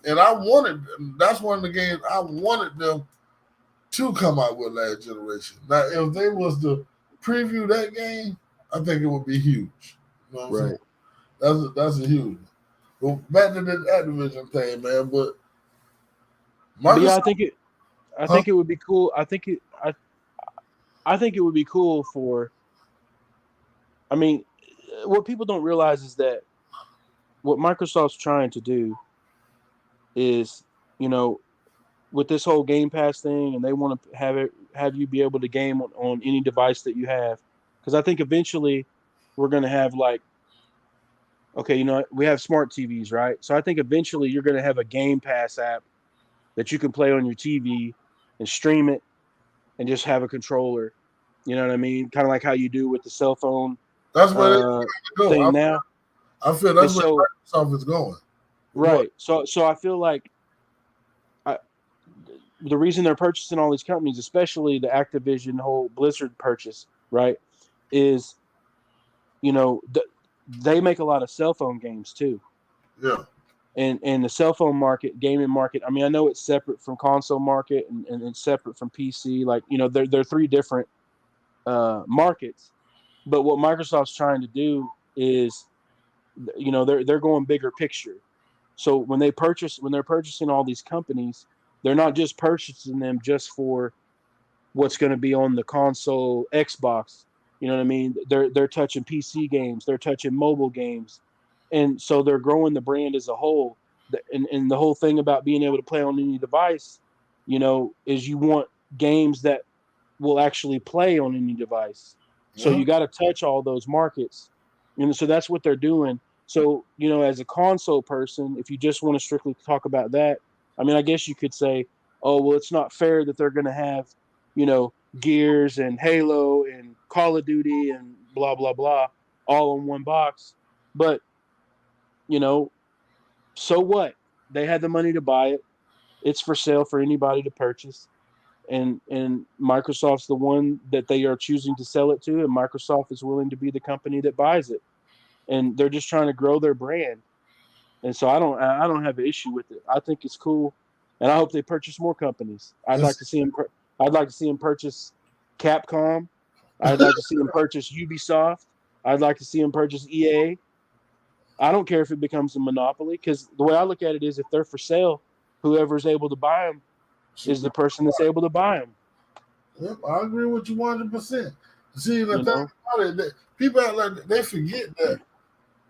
And that's one of the games I wanted them to come out with last generation. Now, if they was to preview that game, I think it would be huge. You know what I'm saying? That's a huge one. Well, back to this Activision thing, man. But yeah, I think it would be cool. I think it would be cool for. I mean, what people don't realize is that what Microsoft's trying to do is, with this whole Game Pass thing, and they want to have you be able to game on any device that you have, because I think eventually we're going to have we have smart TVs, right? So I think eventually you're going to have a Game Pass app that you can play on your TV and stream it and just have a controller. You know what I mean? Kind of like how you do with the cell phone. That's where thing now. I feel that's where Microsoft is going. Right. So I feel like the reason they're purchasing all these companies, especially the Activision whole Blizzard purchase, right, is, they make a lot of cell phone games too. Yeah. And the cell phone market, gaming market, I mean, I know it's separate from console market and it's separate from PC. Like, they're three different markets. But what Microsoft's trying to do is, they're going bigger picture. So when they're purchasing all these companies, they're not just purchasing them just for what's going to be on the console Xbox. You know what I mean? They're touching PC games, they're touching mobile games, and so they're growing the brand as a whole. And the whole thing about being able to play on any device, is you want games that will actually play on any device. So you got to touch all those markets. So that's what they're doing. So, as a console person, if you just want to strictly talk about that, I mean, I guess you could say, oh, well, it's not fair that they're going to have, Gears and Halo and Call of Duty and blah, blah, blah, all in one box. But, so what? They had the money to buy it. It's for sale for anybody to purchase. And Microsoft's the one that they are choosing to sell it to, and Microsoft is willing to be the company that buys it. And they're just trying to grow their brand. And so I don't have an issue with it. I think it's cool, and I hope they purchase more companies. I'd like to see them purchase Capcom. I'd like to see them purchase Ubisoft. I'd like to see them purchase EA. I don't care if it becomes a monopoly, because the way I look at it is, if they're for sale, whoever's able to buy them is the person that's able to buy them. Yep, I agree with you 100%. See, the thing about it, people act like they forget that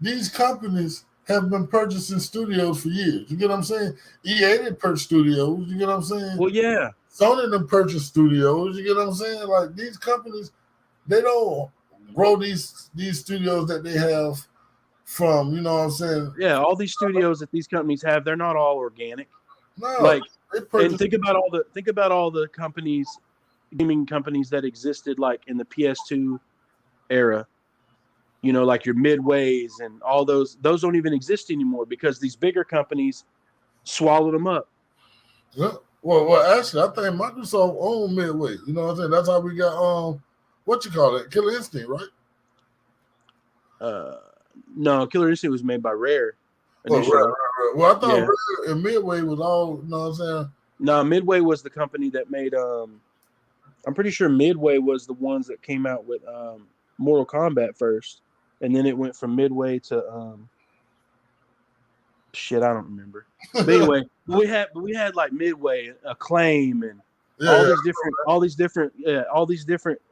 these companies have been purchasing studios for years. You get what I'm saying? EA didn't purchase studios. You get what I'm saying? Well, yeah. Sony didn't purchase studios. You get what I'm saying? Like, these companies, they don't grow these studios that they have from, you know what I'm saying? Yeah, all these studios that these companies have, they're not all organic. No, like, and think about all the companies, gaming companies that existed like in the PS2 era. Like your Midways and all those don't even exist anymore, because these bigger companies swallowed them up. Yeah. Well, actually, I think Microsoft owned Midway. You know what I'm saying? That's how we got what you call it, Killer Instinct, right? No, Killer Instinct was made by Rare. Well, I thought Rare and Midway was all. You know what I'm saying? No, Midway was the company that made. I'm pretty sure Midway was the ones that came out with Mortal Kombat first, and then it went from Midway to shit, I don't remember. But anyway, we had like Midway, Acclaim, and all these different,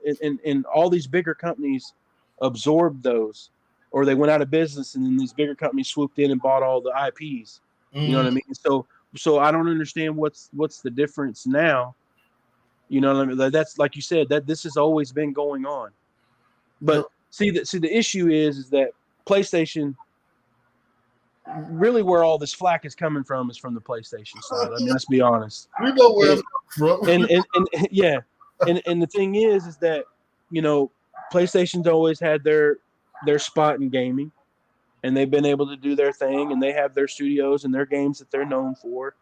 and all these bigger companies absorbed those, or they went out of business, and then these bigger companies swooped in and bought all the IPs. You know what I mean? So I don't understand what's the difference now. You know what I mean? That's like you said, that this has always been going on. But see the issue is that PlayStation, really where all this flack is coming from is from the PlayStation side. I mean, let's be honest. We know where it's from. And yeah. And the thing is that, PlayStation's always had their spot in gaming, and they've been able to do their thing, and they have their studios and their games that they're known for.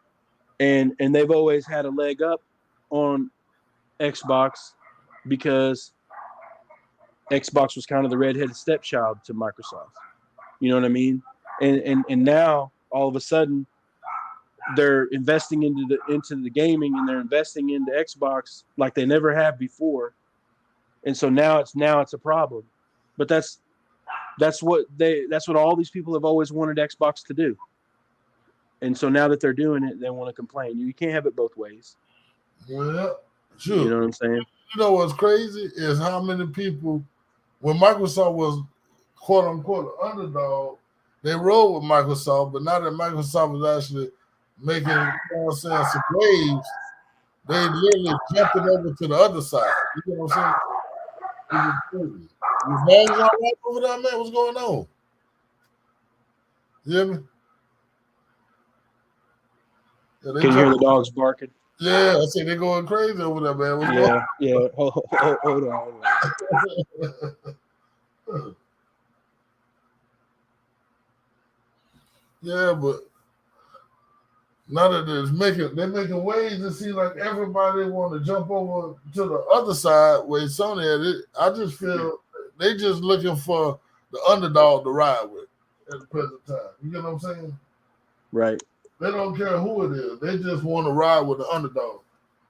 And they've always had a leg up on Xbox, because Xbox was kind of the redheaded stepchild to Microsoft. You know what I mean? And now all of a sudden they're investing into the gaming, and they're investing into Xbox like they never have before. And so now it's a problem. But that's what all these people have always wanted Xbox to do. And so now that they're doing it, they want to complain. You can't have it both ways. Well, sure. You know what I'm saying? You know what's crazy is how many people, when Microsoft was quote unquote the underdog, they rolled with Microsoft, but now that Microsoft is actually making, you know what I'm saying, some waves, they literally jumping over to the other side. You know what I'm saying? Is Mags all right over there, man? What's going on? You hear me? Yeah, can you hear the dogs barking? Yeah, I see they're going crazy over there, man. What's going on? Yeah. Hold on. Yeah, but now that they're making waves, to see like everybody want to jump over to the other side where Sony at it. I just feel they just looking for the underdog to ride with at the present time. You get what I'm saying? Right. They don't care who it is. They just want to ride with the underdog.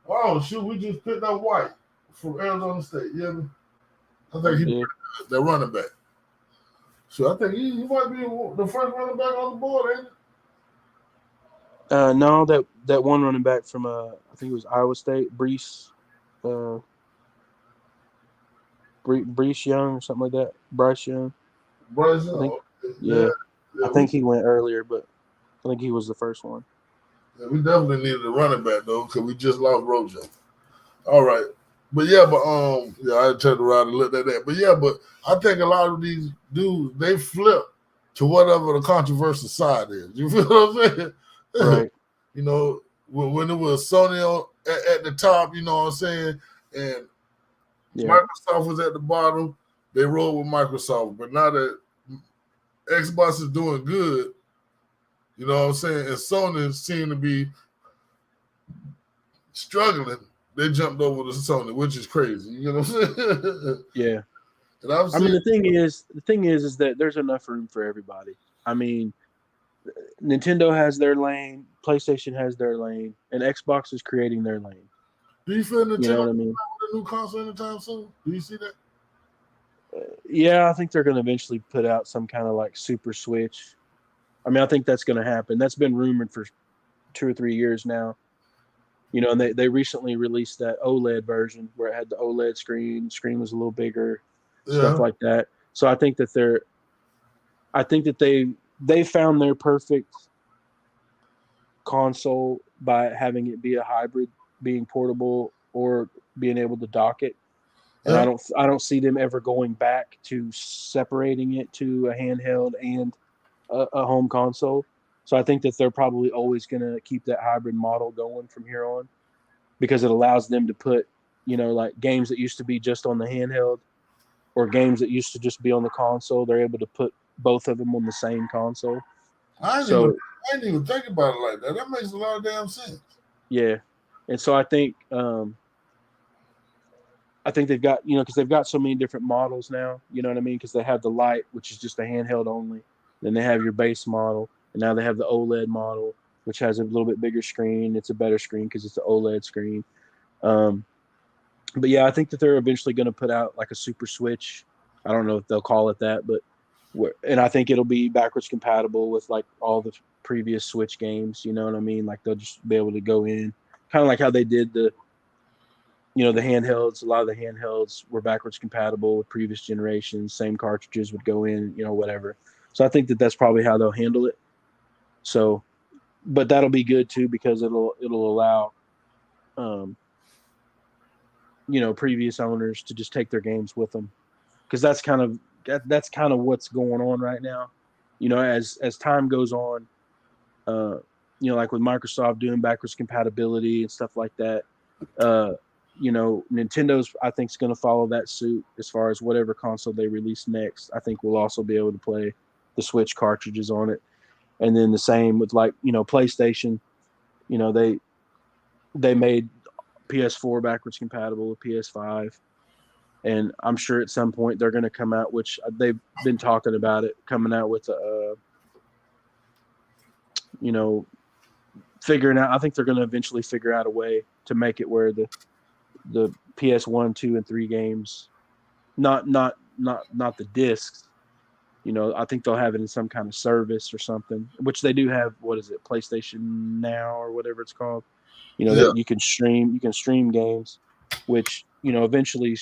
Oh, shoot, we just picked up White from Arizona State. You hear me? I think he's the running back. So I think he might be the first running back on the board, ain't it? No, that one running back from, I think it was Iowa State, Brees. Bryce Young or something like that. Bryce Young. Bryce I think. Young. Yeah. I Yeah, think he went earlier, but I think he was the first one. we definitely needed a running back though, because we just lost Rojo. All right. But yeah, I turned around and looked at that. But I think a lot of these dudes, they flip to whatever the controversial side is. You feel what I'm saying? Right. You know, when it was Sony at the top, you know what I'm saying, and Microsoft was at the bottom, they rolled with Microsoft. But now that Xbox is doing good, you know what I'm saying, and Sony seem to be struggling, they jumped over to Sony, which is crazy. You know what I'm saying? Yeah. And I've I mean, seen the thing is that there's enough room for everybody. I mean, Nintendo has their lane, PlayStation has their lane, and Xbox is creating their lane. Do you feel Nintendo You know what I mean? with a new console anytime soon? Do you see that? Yeah, I think they're going to eventually put out some kind of like Super Switch. I mean, I think that's going to happen. That's been rumored for 2 or 3 years now. You know, and they recently released that OLED version where it had the OLED screen was a little bigger, stuff Yeah. like that. So I think that they found their perfect console by having it be a hybrid, being portable or being able to dock it. And Yeah. I don't see them ever going back to separating it to a handheld and a home console. So I think that they're probably always going to keep that hybrid model going from here on, because it allows them to put, you know, like games that used to be just on the handheld or games that used to just be on the console. They're able to put both of them on the same console. I So ain't even think about it like that. That makes a lot of damn sense. yeah, and so I think they've got, you know, because they've got so many different models now. You know what I mean? Because they have the Lite, which is just a handheld only. Then they have your base model, and now they have the OLED model, which has a little bit bigger screen. It's a better screen because it's an OLED screen. Um, but yeah, I think that they're eventually going to put out like a Super Switch. I don't know if they'll call it that, but and I think it'll be backwards compatible with like all the previous Switch games. You know what I mean? Like they'll just be able to go in, kind of like how they did the handhelds. A lot of the handhelds were backwards compatible with previous generations. Same cartridges would go in, you know, whatever. So I think that that's probably how they'll handle it. So, but that'll be good too, because it'll allow, um, previous owners to just take their games with them, because that's kind of what's going on right now. You know, as time goes on, uh, like with Microsoft doing backwards compatibility and stuff like that. Uh, Nintendo's, I think, is going to follow that suit as far as whatever console they release next. I think we'll also be able to play the Switch cartridges on it, and then the same with PlayStation. You know, they made PS4 backwards compatible with PS5, and I'm sure at some point they're going to come out, which they've been talking about it, coming out with you know, figuring out. I think they're going to eventually figure out a way to make it where the PS1, 2, and 3 games, not the discs. You know, I think they'll have it in some kind of service or something, which they do have. What is it, PlayStation Now or whatever it's called? You know, Yeah. that you can stream games, which, eventually,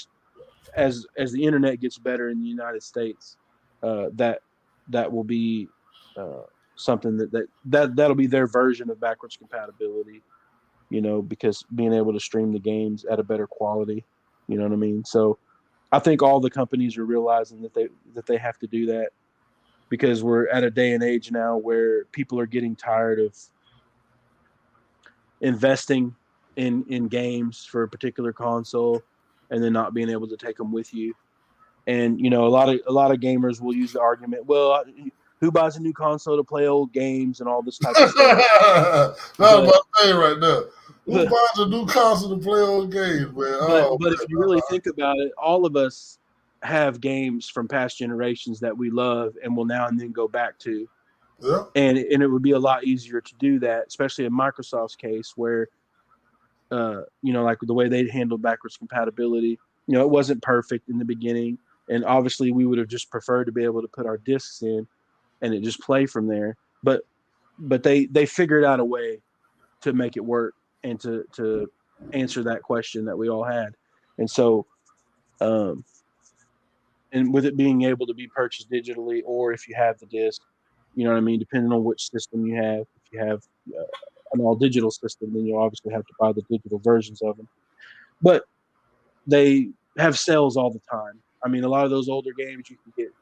as the internet gets better in the United States, that will be uh, something that'll be their version of backwards compatibility. Because being able to stream the games at a better quality, you know what I mean? So I think all the companies are realizing that they have to do that, because we're at a day and age now where people are getting tired of investing in games for a particular console and then not being able to take them with you. And a lot of gamers will use the argument, well, who buys a new console to play old games and all this type of stuff? That's But my thing right now. Who but buys a new console to play old games, man? Oh but if you really think about it, all of us have games from past generations that we love and will now and then go back to. yeah. And it would be a lot easier to do that, especially in Microsoft's case, where like the way they handled backwards compatibility. It wasn't perfect in the beginning, and obviously we would have just preferred to be able to put our discs in and it just play from there. But they figured out a way to make it work and to answer that question that we all had. And so, and with it being able to be purchased digitally, or if you have the disc, you know what I mean. Depending on which system you have, if you have an all digital system, then you obviously have to buy the digital versions of them. But they have sales all the time. I mean, a lot of those older games you can get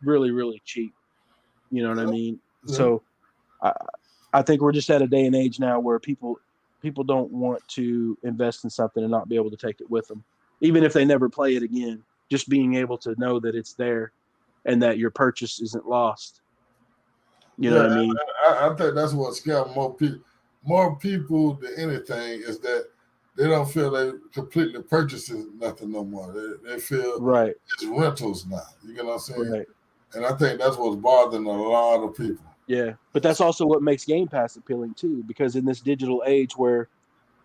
really, really cheap. You know what I mean? So I, I think we're just at a day and age now where people don't want to invest in something and not be able to take it with them, even if they never play it again. Just being able to know that it's there and that your purchase isn't lost. You know what I mean? I think that's what scares more people than anything is that they don't feel they completely purchasing nothing no more. They feel Right. it's rentals now. You know what I'm saying? Right. And I think that's what's bothering a lot of people. Yeah, but that's also what makes Game Pass appealing too, because in this digital age where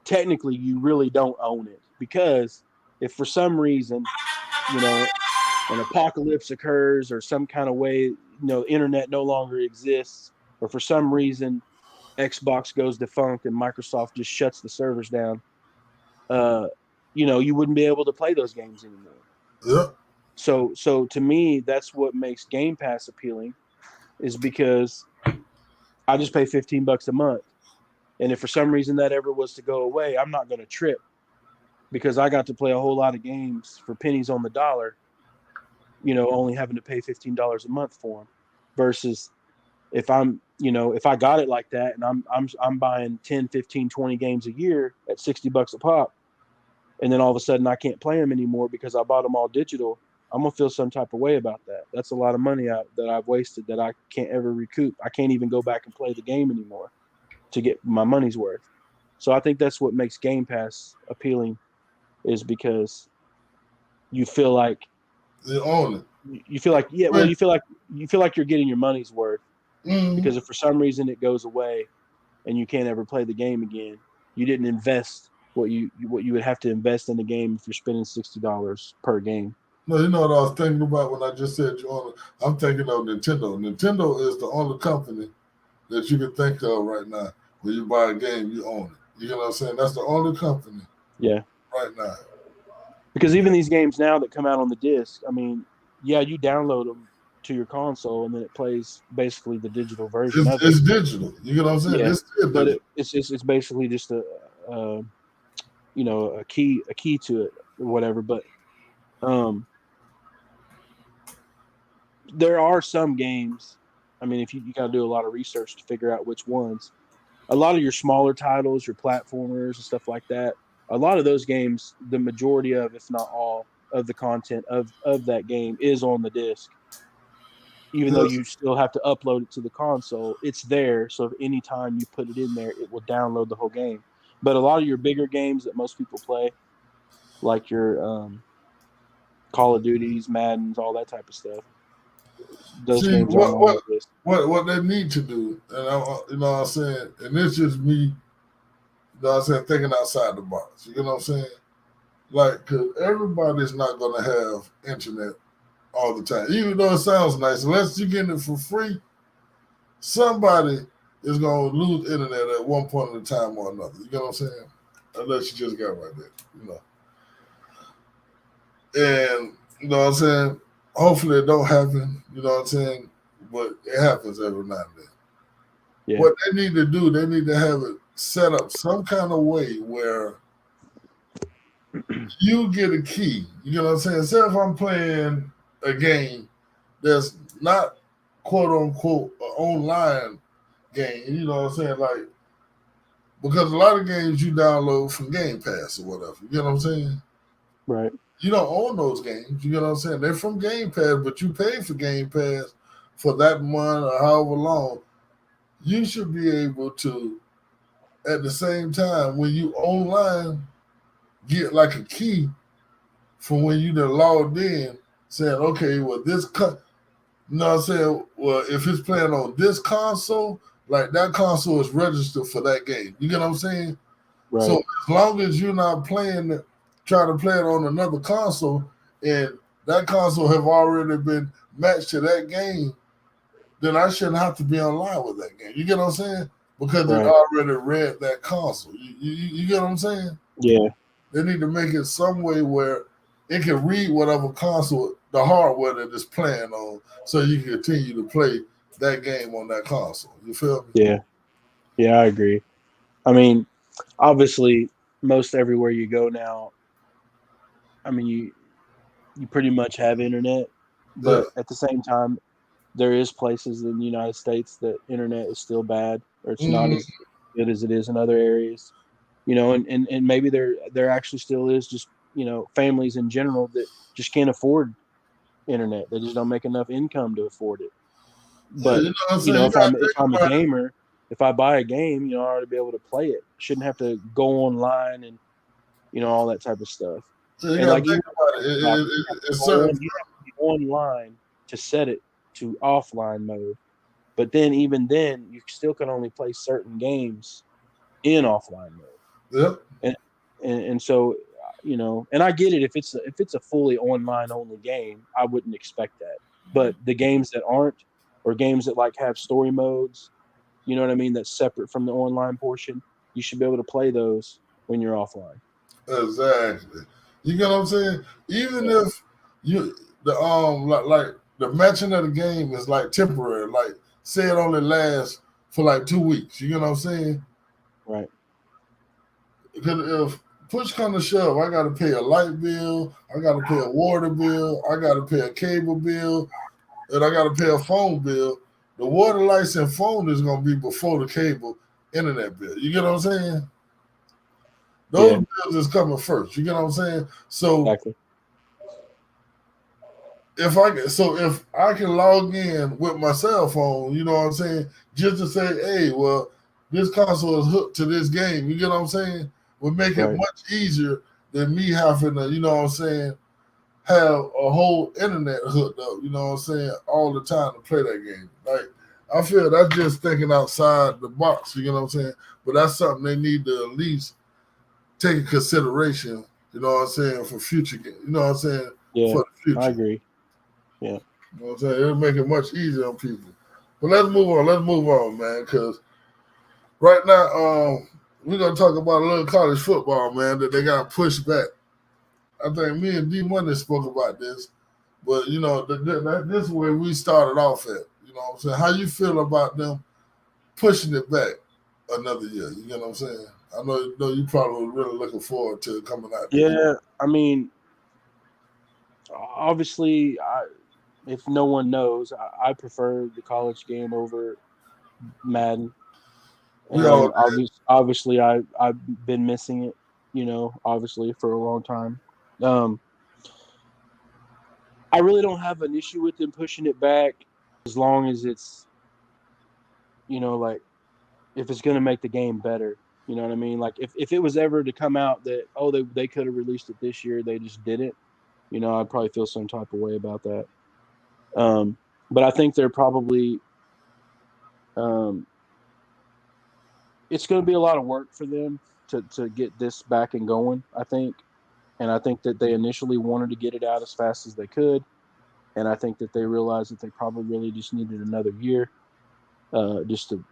technically you really don't own it, because if for some reason, you know, an apocalypse occurs or some kind of way, internet no longer exists, or for some reason Xbox goes defunct and Microsoft just shuts the servers down, you wouldn't be able to play those games anymore. Yeah. So to me, that's what makes Game Pass appealing, is because I just pay $15 a month. And if for some reason that ever was to go away, I'm not going to trip, because I got to play a whole lot of games for pennies on the dollar, only having to pay $15 a month for them, versus if if I got it like that and I'm buying 10, 15, 20 games a year at $60 a pop, and then all of a sudden I can't play them anymore because I bought them all digital, I'm going to feel some type of way about that. That's a lot of money that I've wasted that I can't ever recoup. I can't even go back and play the game anymore to get my money's worth. So I think that's what makes Game Pass appealing, is because you feel like you own it. You feel like you feel like you're getting your money's worth. Mm-hmm. Because if for some reason it goes away and you can't ever play the game again, you didn't invest what you would have to invest in the game if you're spending $60 per game. No, you know what I was thinking about when I just said you own it? I'm thinking of Nintendo. Nintendo is the only company that you can think of right now when you buy a game, you own it. You know what I'm saying? That's the only company. Yeah. Right now. Because even these games now that come out on the disc, I mean, yeah, you download them to your console and then it plays basically the digital version of it. It's digital. You know what I'm saying? Yeah. But it's basically just a key to it or whatever. But there are some games. I mean, if you got to do a lot of research to figure out which ones. A lot of your smaller titles, your platformers and stuff like that, a lot of those games, the majority of, if not all, of the content of that game is on the disc. Even though you still have to upload it to the console, it's there. So if any time you put it in there, it will download the whole game. But a lot of your bigger games that most people play, like your Call of Duties, Maddens, all that type of stuff, those games are on the disc. What they need to do, and you know what I'm saying, and it's just me, you know what I'm saying, thinking outside the box. You know what I'm saying? Like, because everybody's not going to have internet all the time. Even though it sounds nice, unless you're getting it for free, somebody is going to lose internet at one point in time or another. You know what I'm saying? Unless you just got right there, you know. And, you know what I'm saying? Hopefully it don't happen, you know what I'm saying? But it happens every now and then. Yeah. What they need to do, they need to have it set up some kind of way where you get a key. You know what I'm saying? Say if I'm playing a game that's not quote unquote an online game, you know what I'm saying? Like, because a lot of games you download from Game Pass or whatever. You know what I'm saying? Right. You don't own those games. You know what I'm saying? They're from Game Pass, but you pay for Game Pass for that month or however long. You should be able to, at the same time, when you online, get like a key from when you done logged in, saying, okay, well, you know what I'm saying? Well, if it's playing on this console, like that console is registered for that game. You get what I'm saying? Right. So as long as you're not trying to play it on another console, and that console have already been matched to that game, then I shouldn't have to be online with that game. You get what I'm saying? Because it already read that console. You get what I'm saying? Yeah. They need to make it some way where it can read whatever console, the hardware that it's playing on, so you can continue to play that game on that console. You feel me? Yeah, I agree. I mean, obviously, most everywhere you go now, I mean, you pretty much have internet, Yeah. but at the same time, there is places in the United States that internet is still bad, or it's not Mm-hmm. as good as it is in other areas. And maybe there actually still is just families in general that just can't afford internet. They just don't make enough income to afford it. Yeah, you But know what I'm saying? You gotta if think I'm a about it. gamer, if I buy a game, I ought to be able to play it. Shouldn't have to go online and all that type of stuff. So you And gotta like think even about it. It's certain. you have to go online to set it to offline mode. But then even then, you still can only play certain games in offline mode. Yeah. And and so and I get it if it's a fully online only game, I wouldn't expect that. But the games that aren't, or games that like have story modes, you know what I mean, that's separate from the online portion, you should be able to play those when you're offline. Exactly. You get what I'm saying? Even Yeah. if you like the matching of the game is like temporary, like say it only lasts for like 2 weeks. You get what I'm saying? Right. Because if push comes to shove, I got to pay a light bill, I got to pay a water bill, I got to pay a cable bill, and I got to pay a phone bill. The water, lights, and phone is gonna be before the cable internet bill. You get what I'm saying? Those Yeah. bills is coming first. You get what I'm saying? So Exactly. if I can log in with my cell phone, you know what I'm saying, just to say, hey, well, this console is hooked to this game. You get what I'm saying? Would make it Right. much easier than me having to, you know what I'm saying, have a whole internet hooked up. You know what I'm saying, all the time to play that game. Like I feel that's just thinking outside the box. You know what I'm saying? But that's something they need to at least take in consideration. You know what I'm saying, for future. You know what I'm saying, Yeah. for the I future. agree. Yeah. You know what I'm saying? It'll make it much easier on people. But let's move on. Let's move on, man. Because right now, we're gonna talk about a little college football, man. That they got pushed back. I think me and D Money spoke about this, but this is where we started off at. You know what I'm saying? How you feel about them pushing it back another year? You know what I'm saying? I know you probably were really looking forward to it coming out this year. Yeah. I mean, obviously, if no one knows, I prefer the college game over Madden, We all and obviously I've been missing it, obviously for a long time. Um, I really don't have an issue with them pushing it back as long as it's like if it's going to make the game better. You know what I mean? Like if it was ever to come out that they could have released it this year, they just didn't. I'd probably feel some type of way about that. Um, but I think they're probably um, it's going to be a lot of work for them to get this back and going, I think. And I think that they initially wanted to get it out as fast as they could. And I think that they realized that they probably really just needed another year, just to,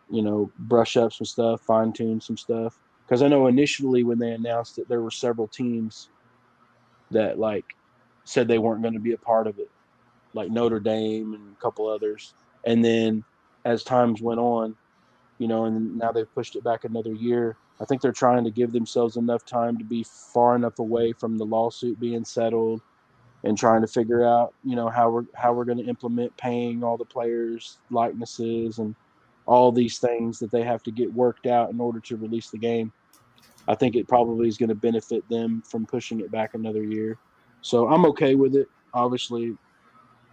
brush up some stuff, fine tune some stuff. Because I know initially when they announced it, there were several teams that like said they weren't going to be a part of it, like Notre Dame and a couple others. And then as times went on, and now they've pushed it back another year. I think they're trying to give themselves enough time to be far enough away from the lawsuit being settled and trying to figure out, how we're going to implement paying all the players likenesses and all these things that they have to get worked out in order to release the game. I think it probably is going to benefit them from pushing it back another year. So I'm okay with it. Obviously,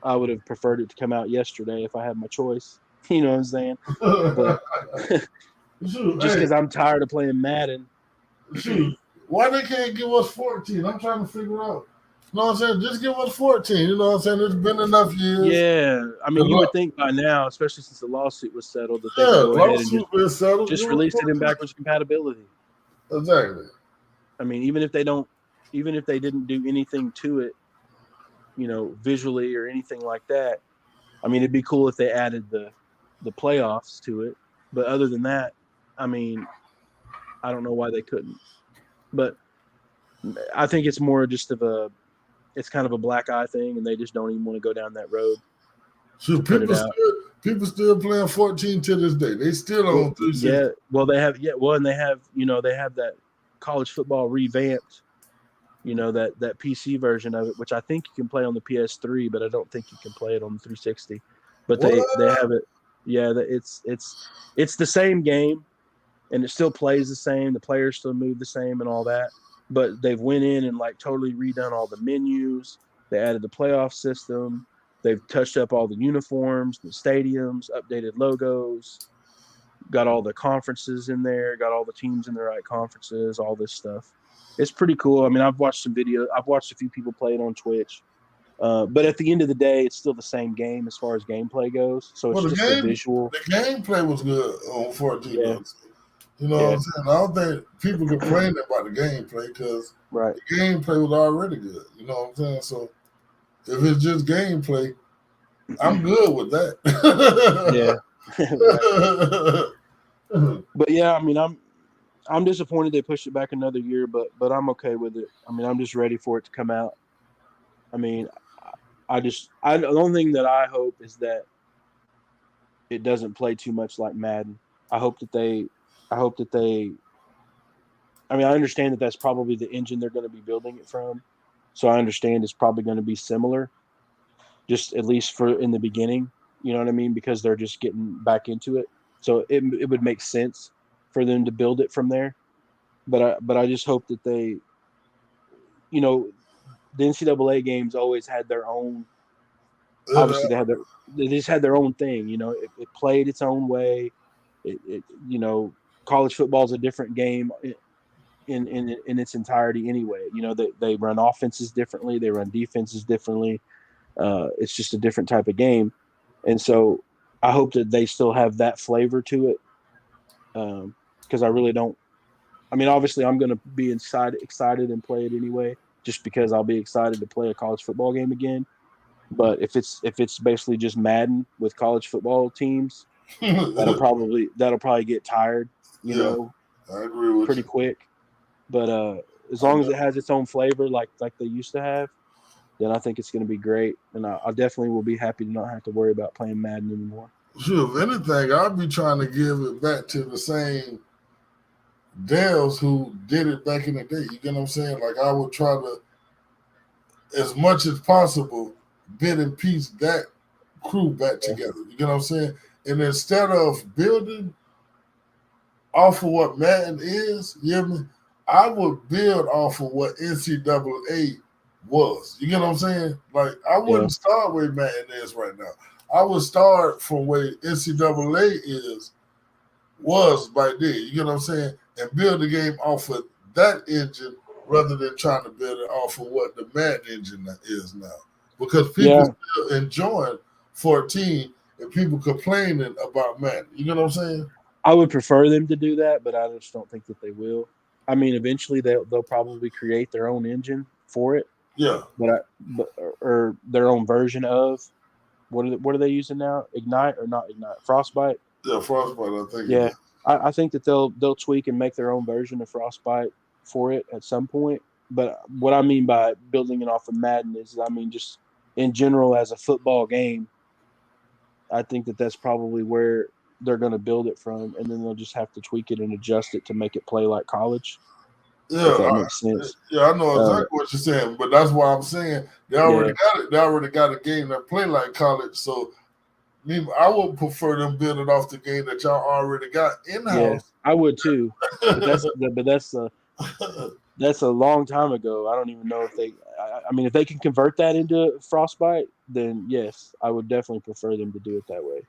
I would have preferred it to come out yesterday if I had my choice. You know what I'm saying? But Shoot, just hey, because I'm tired of playing Madden. shoot. Why they can't give us 14? I'm trying to figure out. You know what I'm saying? Just give us 14. You know what I'm saying? It's been enough years. Yeah, I mean, you Yeah, would think by now, especially since the lawsuit was settled, that they would go ahead and lawsuit been settled. just Give us release it in 14. backwards compatibility. Exactly. I mean, even if they didn't do anything to it, visually or anything like that. I mean, it'd be cool if they added the playoffs to it. But other than that, I mean, I don't know why they couldn't. But I think it's more just of it's kind of a black eye thing, and they just don't even want to go down that road. Shoot, people still playing 14 to this day. They still on 360. Yeah, well, they have and they have that college football revamped. That PC version of it, which I think you can play on the PS3, but I don't think you can play it on the 360. But they have it. Yeah, it's the same game, and it still plays the same. The players still move the same and all that. But they've went in and like totally redone all the menus. They added the playoff system. They've touched up all the uniforms, the stadiums, updated logos, got all the conferences in there, got all the teams in the right conferences, all this stuff. It's pretty cool. I mean, I've watched some video. I've watched a few people play it on Twitch. But at the end of the day, it's still the same game as far as gameplay goes. So it's just the visual. The gameplay was good on 14. Yeah. You know what I'm saying? I don't think people complain about the gameplay because the gameplay was already good. You know what I'm saying? So if it's just gameplay, I'm good with that. But yeah, I mean, I'm disappointed they pushed it back another year, but I'm okay with it. I mean, I'm just ready for it to come out. I mean, the only thing that I hope is that it doesn't play too much like Madden. I mean, I understand that that's probably the engine they're going to be building it from. So I understand it's probably going to be similar, just at least for in the beginning, you know what I mean? Because they're just getting back into it. So it would make sense for them to build it from there. But I just hope that they, the NCAA games always had their own. Obviously, they just had their own thing. It played its own way. College football is a different game in its entirety anyway. They run offenses differently. They run defenses differently. It's just a different type of game. And so I hope that they still have that flavor to it. Because I really don't. I mean, obviously, I'm going to be excited and play it anyway, just because I'll be excited to play a college football game again. But if it's basically just Madden with college football teams, that'll probably get tired, I agree with pretty quick. But as long as it has its own flavor, like they used to have, then I think it's going to be great. And I definitely will be happy to not have to worry about playing Madden anymore. Sure, if anything, I'd be trying to give it back to the same Dells who did it back in the day. You get what I'm saying? Like I would try to, as much as possible, bit and piece that crew back together. You get what I'm saying? And instead of building off of what Madden is, you hear me? I would build off of what NCAA was. You get what I'm saying? Like I wouldn't start where Madden is right now. I would start from where NCAA was back then. You get what I'm saying? And build the game off of that engine rather than trying to build it off of what the Madden engine is now. Because people still enjoying 14 and people complaining about Madden. You know what I'm saying? I would prefer them to do that, but I just don't think that they will. I mean, eventually they'll probably create their own engine for it. Yeah. Or their own version of what are they using now? Ignite or not Ignite? Frostbite? Yeah, Frostbite, I think. Yeah. I think that they'll tweak and make their own version of Frostbite for it at some point. But what I mean by building it off of Madden is, I mean, just in general as a football game, I think that that's probably where they're going to build it from, and then they'll just have to tweak it and adjust it to make it play like college. Yeah, if that makes sense. Yeah, I know exactly what you're saying, but that's why I'm saying they already got it. They already got a game that play like college, so I would prefer them building off the game that y'all already got in house. Yeah, I would too, but that's a long time ago. I don't even know if they. I mean, if they can convert that into Frostbite, then yes, I would definitely prefer them to do it that way.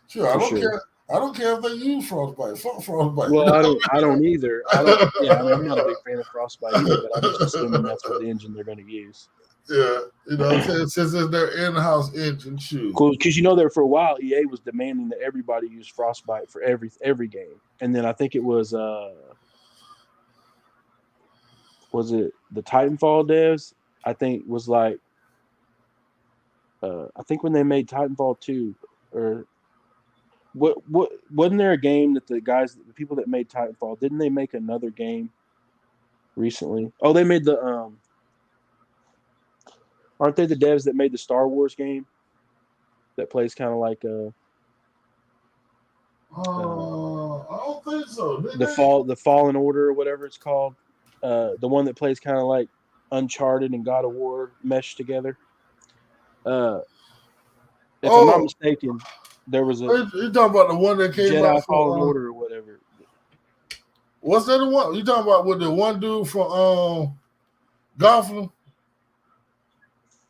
Sure, I don't care. I don't care if they use Frostbite. Fuck Frostbite. Well, I don't either. I'm not a big fan of Frostbite either, but I'm just assuming that's what the engine they're going to use. Yeah, you know what I'm saying? Since it's their in-house engine, shoot. Cool, because there for a while, EA was demanding that everybody use Frostbite for every game, and then I think it was it the Titanfall devs? I think was like, I think when they made Titanfall 2, or what wasn't there a game that the people that made Titanfall, didn't they make another game recently? Oh, they made the Aren't they the devs that made the Star Wars game? That plays kind of like I don't think so. the Fallen Order or whatever it's called. The one that plays kind of like Uncharted and God of War meshed together. If I'm not mistaken, there was a you talking about the one that came Jedi out Fallen Order or whatever. What's that the one? You talking about with the one dude from Gotham?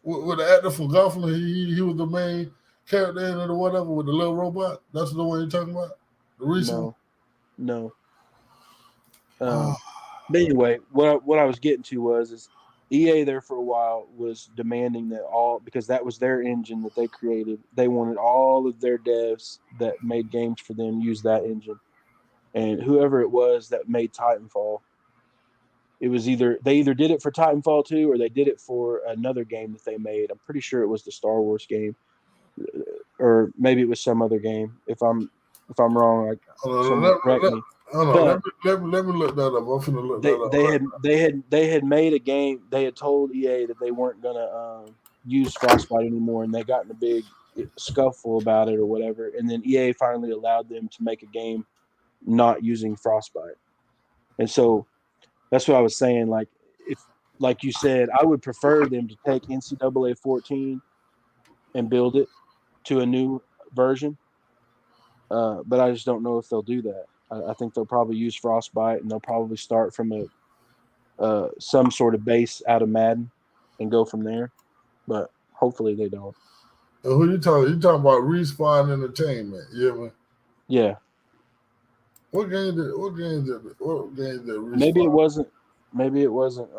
With the actor from Gotham, he was the main character in it or whatever with the little robot. That's the one you're talking about? The recent No. But anyway, what I was getting to is EA there for a while was demanding that because that was their engine that they created. They wanted all of their devs that made games for them use that engine. And whoever it was that made Titanfall, it was they either did it for Titanfall 2 or they did it for another game that they made. I'm pretty sure it was the Star Wars game, or maybe it was some other game. If I'm wrong, someone correct me. Let me look that up. I'm finna look that up. They had made a game. They had told EA that they weren't gonna use Frostbite anymore, and they got in a big scuffle about it or whatever. And then EA finally allowed them to make a game not using Frostbite. And so that's what I was saying. Like, if, like you said, I would prefer them to take NCAA 14 and build it to a new version. But I just don't know if they'll do that. I think they'll probably use Frostbite, and they'll probably start from some sort of base out of Madden and go from there. But hopefully they don't. Who you talking? You talking about Respawn Entertainment? Yeah. Yeah. What game did Respawn? Maybe it wasn't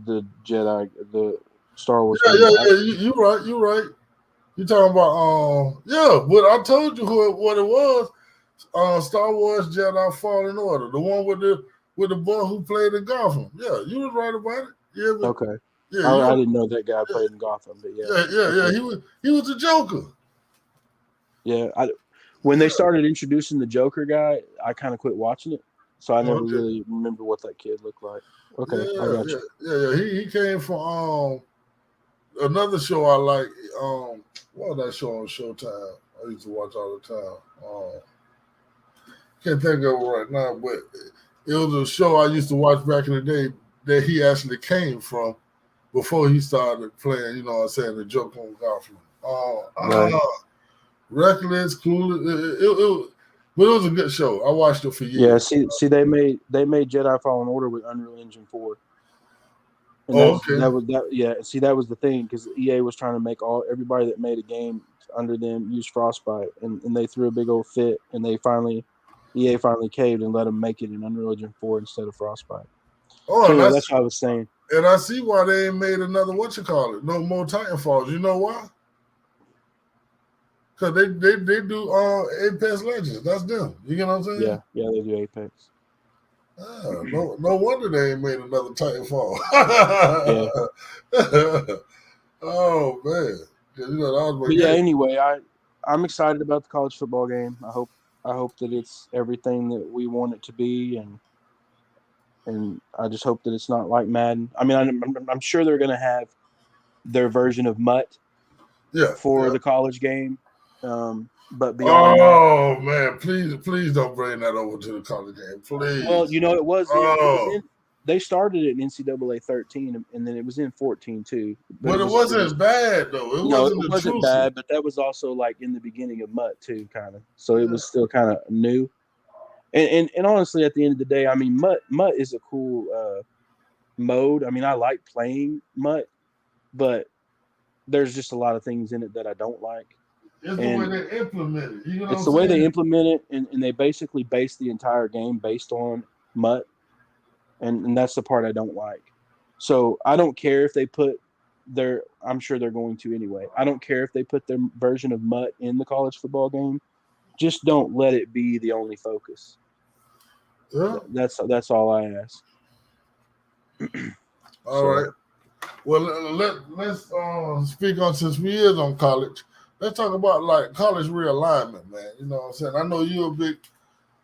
the Jedi, the Star Wars. Yeah. You're right. You talking about but I told you what it was. Star Wars Jedi Fallen Order, the one with the boy who played in Gotham. Yeah, you was right about it. Yeah, but, okay. Yeah, I didn't know that guy played in Gotham, but yeah. Yeah. He was a Joker. Yeah, when they started introducing the Joker guy, I kind of quit watching it, so I never really remember what that kid looked like. Okay, I got you. Yeah. He came from another show I like. What was that show on Showtime? I used to watch all the time. Can't think of it right now, but it was a show I used to watch back in the day that he actually came from before he started playing, you know what I'm saying, the Joker on Gotham. Reckless, Clueless. But it was a good show. I watched it for years. Yeah, see, they made Jedi Fallen Order with Unreal Engine 4. And okay. That was the thing, because EA was trying to make everybody that made a game under them use Frostbite, and they threw a big old fit, and EA finally caved and let them make it in Unreal Engine 4 instead of Frostbite. That's what I was saying. And I see why they ain't made another no more Titanfalls. You know why? Because they do Apex Legends. That's them. You get what I'm saying? Yeah, they do Apex. No wonder they ain't made another Titanfall. Oh man. Anyway, I'm excited about the college football game. I hope that it's everything that we want it to be, and I just hope that it's not like Madden. I mean, I'm sure they're going to have their version of MUT for the college game. But beyond man, please don't bring that over to the college game, please. Well, it was. They started it in NCAA 13, and then it was in 14 too. But it wasn't bad though. It wasn't bad, but that was also like in the beginning of MUT too, kind of. So it was still kind of new. And honestly, at the end of the day, I mean, MUT is a cool mode. I mean, I like playing MUT, but there's just a lot of things in it that I don't like. It's the way they implement it. It's the way they implement it, and they basically base the entire game based on MUT, and that's the part I don't like. So I don't care if they put I'm sure they're going to anyway. I don't care if they put their version of MUT in the college football game. Just don't let it be the only focus. Yeah. That's all I ask. All right. Well, let's speak on, since we is on college. Let's talk about like college realignment, man. You know what I'm saying? I know you're a big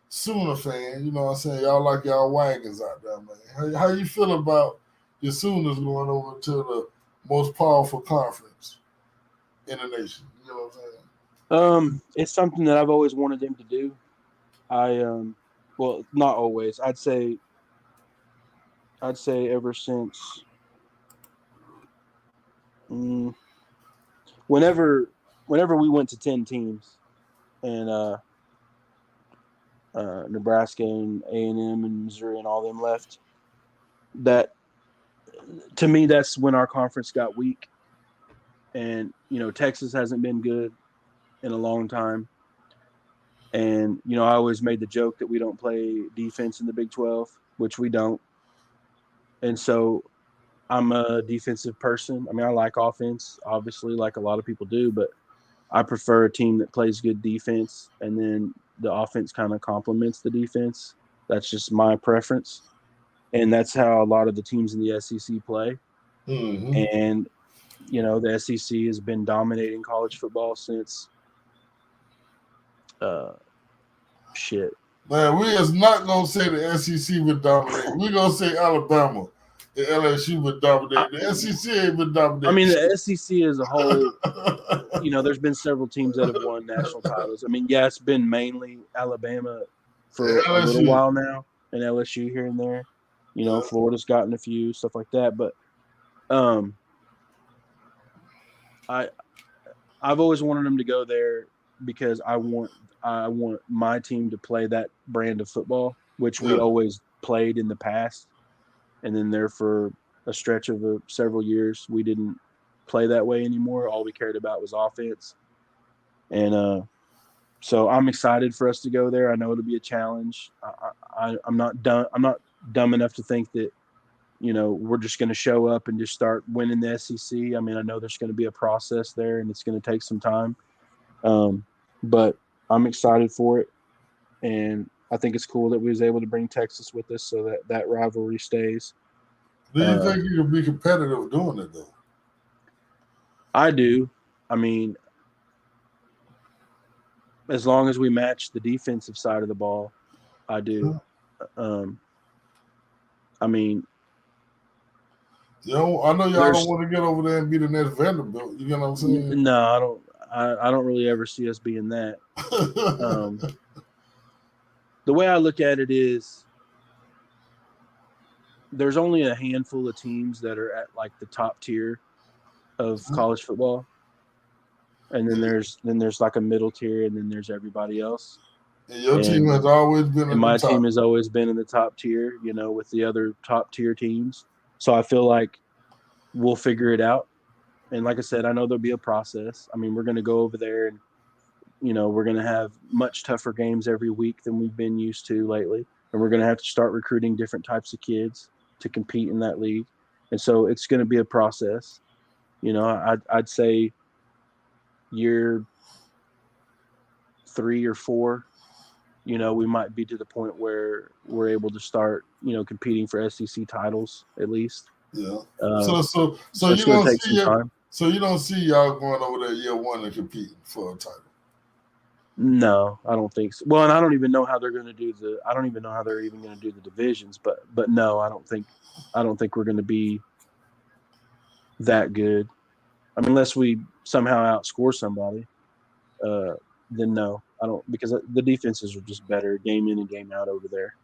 Sooner fan. You know what I'm saying? Y'all like y'all wagons out there, man. How you feel about your Sooners going over to the most powerful conference in the nation. You know what I'm saying? It's something that I've always wanted them to do. Well, not always. I'd say ever since whenever we went to 10 teams and Nebraska and A&M and Missouri and all them left, that to me that's when our conference got weak. And Texas hasn't been good in a long time. And I always made the joke that we don't play defense in the Big 12, which we don't. And so I'm a defensive person. I mean, I like offense, obviously, like a lot of people do, but I prefer a team that plays good defense, and then the offense kind of complements the defense. That's just my preference. And that's how a lot of the teams in the SEC play. Mm-hmm. And, the SEC has been dominating college football since shit. Man, we is not going to say the SEC would dominate. We're going to say Alabama and LSU would dominate. The SEC ain't been dominating. I mean, the SEC as a whole, there's been several teams that have won national titles. I mean, yeah, it's been mainly Alabama for a little while now, and LSU here and there. Florida's gotten a few, stuff like that. But I've always wanted them to go there because I want my team to play that brand of football, which we always played in the past. And then there for a stretch of several years, we didn't play that way anymore. All we cared about was offense. And so I'm excited for us to go there. I know it'll be a challenge. I'm not dumb enough to think that, we're just going to show up and just start winning the SEC. I mean, I know there's going to be a process there and it's going to take some time. But I'm excited for it. And I think it's cool that we was able to bring Texas with us so that rivalry stays. Do you think you can be competitive doing it, though? I do. I mean, as long as we match the defensive side of the ball, I do. I mean, I know y'all don't want to get over there and be the next Vanderbilt. You know what I'm saying? No, I don't. I don't really ever see us being that. The way I look at it is there's only a handful of teams that are at like the top tier of college football. And then there's like a middle tier, and then there's everybody else. And your team has always been in my the top. team has always been in the top tier, with the other top tier teams. So I feel like we'll figure it out. And like I said, I know there'll be a process. I mean, we're going to go over there and, we're going to have much tougher games every week than we've been used to lately. And we're going to have to start recruiting different types of kids to compete in that league. And so it's going to be a process. I'd say year 3 or 4, we might be to the point where we're able to start, competing for SEC titles at least. Yeah. So you don't take see some time. So you don't see y'all going over there year 1 and competing for a title? No, I don't think so. Well, and I don't even know how they're going to do I don't even know how they're even going to do the divisions. But no, I don't think we're going to be that good. I mean, unless we somehow outscore somebody, then no, I don't, because the defenses are just better game in and game out over there.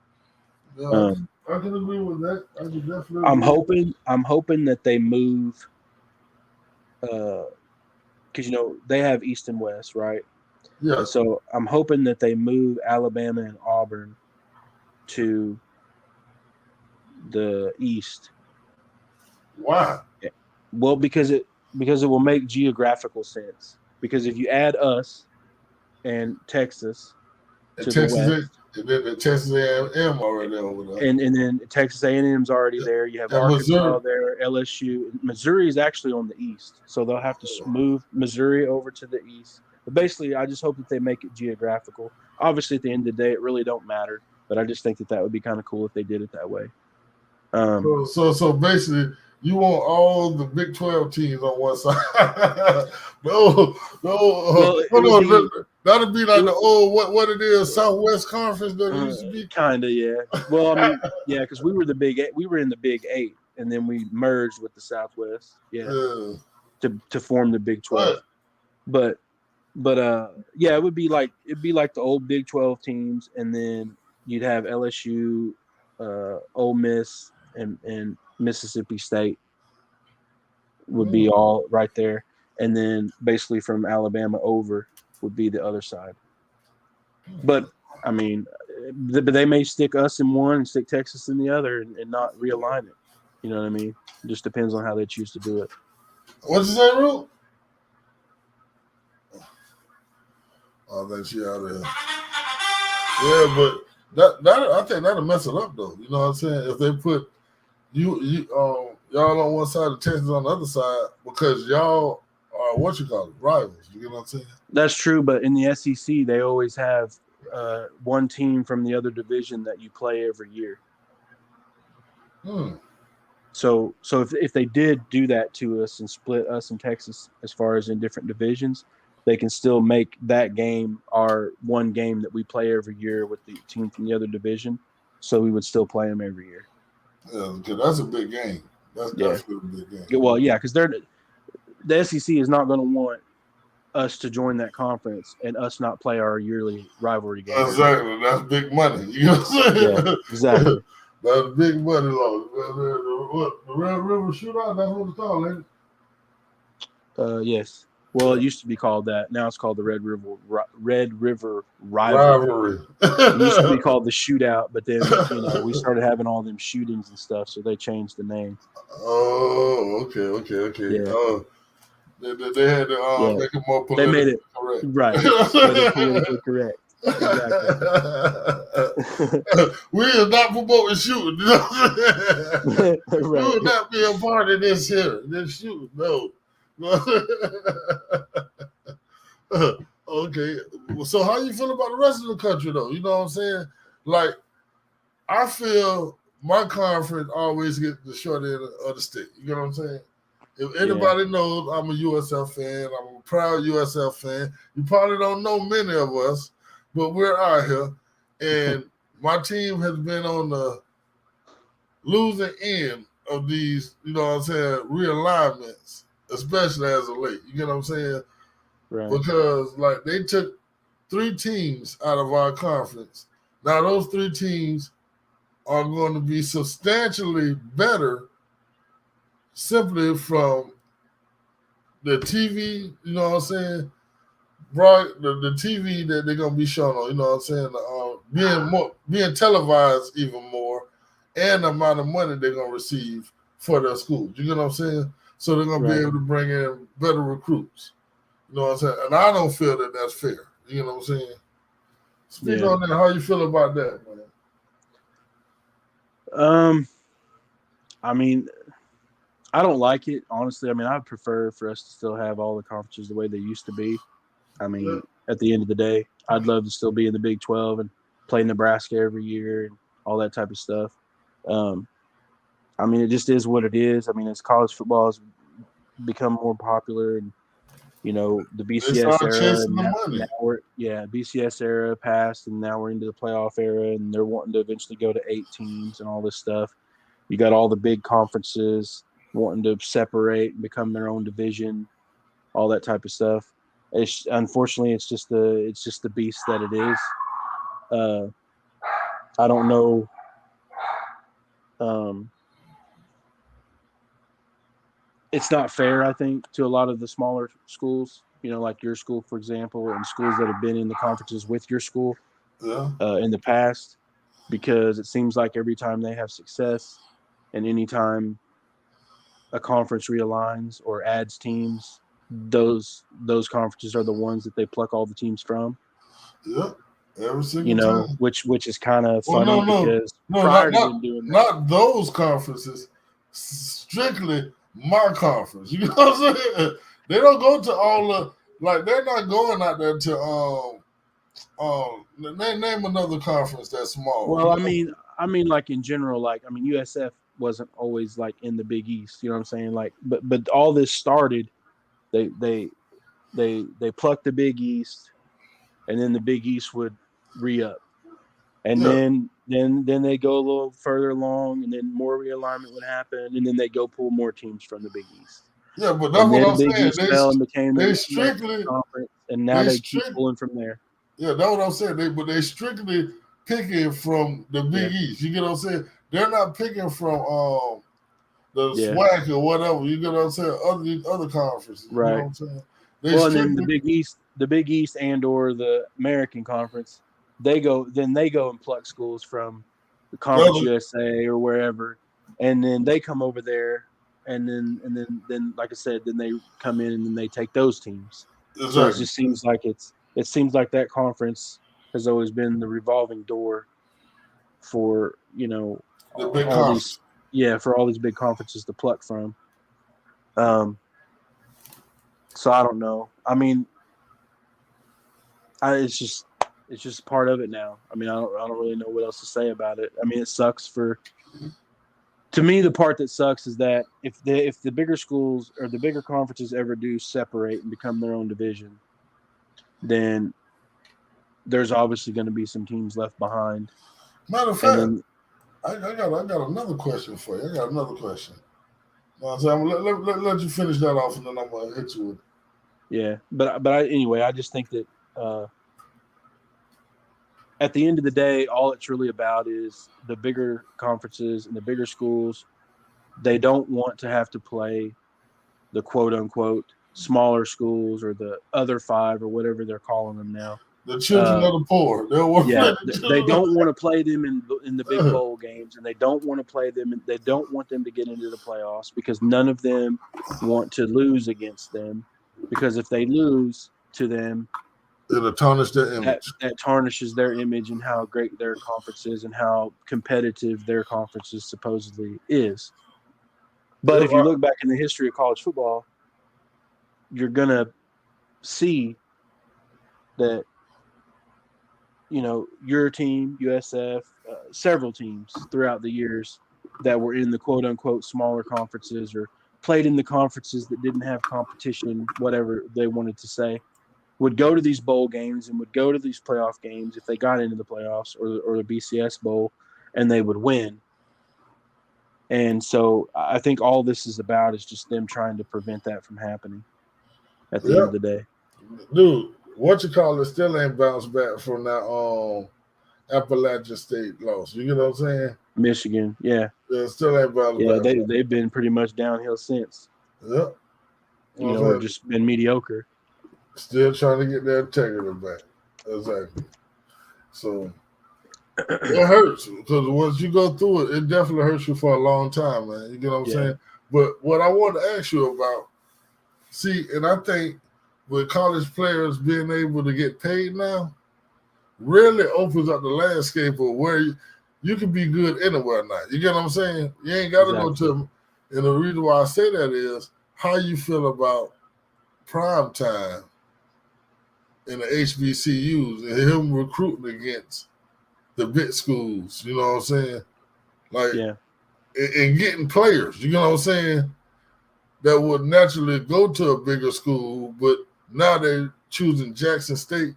Yeah, I can agree with that. I can definitely. I'm hoping that they move, because they have East and West, right? Yeah. And so I'm hoping that they move Alabama and Auburn to the East. Why? Well, because it will make geographical sense. Because if you add us and Texas to the West, and then the Texas A&M already over there, and then Texas A&M's already there. You have Arkansas there, LSU, Missouri is actually on the East, so they'll have to move Missouri over to the East. But basically, I just hope that they make it geographical. Obviously, at the end of the day, it really don't matter. But I just think that would be kind of cool if they did it that way. So basically, you want all the Big 12 teams on one side. No. That'll be like the old what it is, Southwest Conference that it used to be. Kinda, yeah. Well, I mean, yeah, because we were in the Big 8. and then we merged with the Southwest. Yeah. To form the Big 12. But yeah, it'd be like the old Big 12 teams, and then you'd have LSU, Ole Miss, and Mississippi State would be all right there, and then basically from Alabama over would be the other side. But I mean, they may stick us in one and stick Texas in the other, and not realign it. You know what I mean? It just depends on how they choose to do it. What's his name, Root? Oh, that's you out there. Yeah, but that I think that'll mess it up though. You know what I'm saying? If they put y'all on one side and Texas on the other side, because y'all are rivals. You get what I'm saying? That's true, but in the SEC they always have one team from the other division that you play every year. So if they did do that to us and split us and Texas as far as in different divisions, they can still make that game our one game that we play every year with the team from the other division. So we would still play them every year. Yeah, because that's a big game. That's definitely a big game. Well, yeah, because the SEC is not going to want us to join that conference and us not play our yearly rivalry game. Exactly. That's big money. You know what I'm saying? Yeah, exactly. That's big money, Lord. The Red River Shootout, that's what it's called, ain't it? Yes. Well, it used to be called that. Now it's called the Red River Rivalry. It used to be called the Shootout, but then we started having all them shootings and stuff, so they changed the name. Oh, okay. Yeah. Oh, they had to make it more politically they made it correct. Right. Politically correct. Exactly. We are not promoting shooting. You know? Right. We will not be a part of this here. This shooting, no. Okay. So how you feel about the rest of the country though? You know what I'm saying? Like, I feel my conference always gets the short end of the stick. You know what I'm saying? If anybody knows I'm a USF fan, I'm a proud USF fan. You probably don't know many of us, but we're out here. And my team has been on the losing end of these, you know what I'm saying, realignments, especially as of late. You get what I'm saying? Right. Because, like, they took 3 teams out of our conference. Now, those 3 teams are going to be substantially better simply from the TV, you know what I'm saying, the TV that they're going to be shown on, you know what I'm saying, being televised even more, and the amount of money they're going to receive for their schools. You get what I'm saying? So they're going to be able to bring in better recruits. You know what I'm saying? And I don't feel that that's fair. You know what I'm saying? Speak on that. How you feel about that, man? I mean, I don't like it, honestly. I mean, I'd prefer for us to still have all the conferences the way they used to be. I mean, at the end of the day, I'd love to still be in the Big 12 and play Nebraska every year and all that type of stuff. I mean, it just is what it is. I mean, as college football has become more popular and, the BCS era. BCS era passed, and now we're into the playoff era, and they're wanting to eventually go to 8 teams and all this stuff. You got all the big conferences wanting to separate and become their own division, all that type of stuff. Unfortunately, it's just the beast that it is. I don't know. It's not fair, I think, to a lot of the smaller schools, like your school, for example, and schools that have been in the conferences with your school in the past, because it seems like every time they have success and any time a conference realigns or adds teams, those conferences are the ones that they pluck all the teams from. Yeah, every single time. Which is kind of funny because prior to them doing that, not those conferences, strictly my conference. You know what I'm saying? They don't go to all the they're not going out there to name another conference that's small. Well, I mean, like in general, USF wasn't always like in the Big East. You know what I'm saying? Like, but all this started. They plucked the Big East, and then the Big East would re-up. And then they go a little further along, and then more realignment would happen, and then they go pull more teams from the Big East. Yeah, but that's And what then I'm Big saying. East fell and became the strictly conference, and now they keep pulling from there. Yeah, that's what I'm saying. But they strictly picking from the Big East. You get what I'm saying? They're not picking from the SWAC or whatever. You get what I'm saying? Other conferences. Right. You know what I'm saying? And then the Big East and or the American Conference, they go and pluck schools from the Conference USA or wherever, and then they come over there, and then like I said, then they come in and then they take those teams. Exactly. So it just seems like that conference has always been the revolving door for the big conference. For all these big conferences to pluck from. So I don't know. I mean, it's just part of it now. I mean, I don't really know what else to say about it. I mean, it sucks to me, the part that sucks is that if the bigger schools or the bigger conferences ever do separate and become their own division, then there's obviously going to be some teams left behind. Matter of fact, I got another question for you. I'm gonna let you finish that off, and then I'm gonna hit you with it. Yeah, but anyway, I just think that at the end of the day, all it's really about is the bigger conferences and the bigger schools. They don't want to have to play the quote unquote smaller schools or the other five or whatever they're calling them now. The children of the poor. They don't want to play them in the big bowl games, and they don't want to play them. They don't want them to get into the playoffs because none of them want to lose against them. Because if they lose to them, it'll tarnish their image. That tarnishes their image and how great their conference is and how competitive their conference is supposedly is. But if you look back in the history of college football, you're going to see that, your team, USF, several teams throughout the years that were in the quote unquote smaller conferences or played in the conferences that didn't have competition, whatever they wanted to say, would go to these bowl games and would go to these playoff games if they got into the playoffs or the BCS bowl, and they would win. And so I think all this is about is just them trying to prevent that from happening at the end of the day. Dude, still ain't bounced back from that Appalachian State loss. You get what I'm saying? Michigan, yeah. Still ain't bounced back. Yeah, they've been pretty much downhill since. Yep. Or just been mediocre. Still trying to get their integrity back. Exactly. So it hurts because once you go through it, it definitely hurts you for a long time, man. You get what I'm saying? But what I want to ask you about, and I think with college players being able to get paid now, really opens up the landscape of where you can be good anywhere now. You get what I'm saying? You ain't got to go to, and the reason why I say that is how you feel about prime time in the HBCUs and him recruiting against the big schools. You know what I'm saying? And getting players. You know what I'm saying? That would naturally go to a bigger school, but now they're choosing Jackson State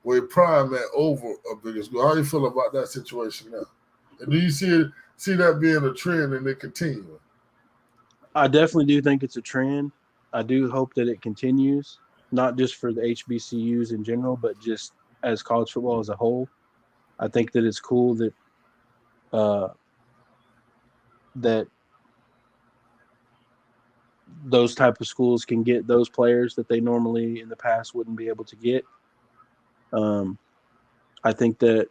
with prime at over a bigger school. How do you feel about that situation now? And do you see that being a trend and it continuing? I definitely do think it's a trend. I do hope that it continues, not just for the HBCUs in general, but just as college football as a whole. I think that it's cool that that those type of schools can get those players that they normally in the past wouldn't be able to get. I think that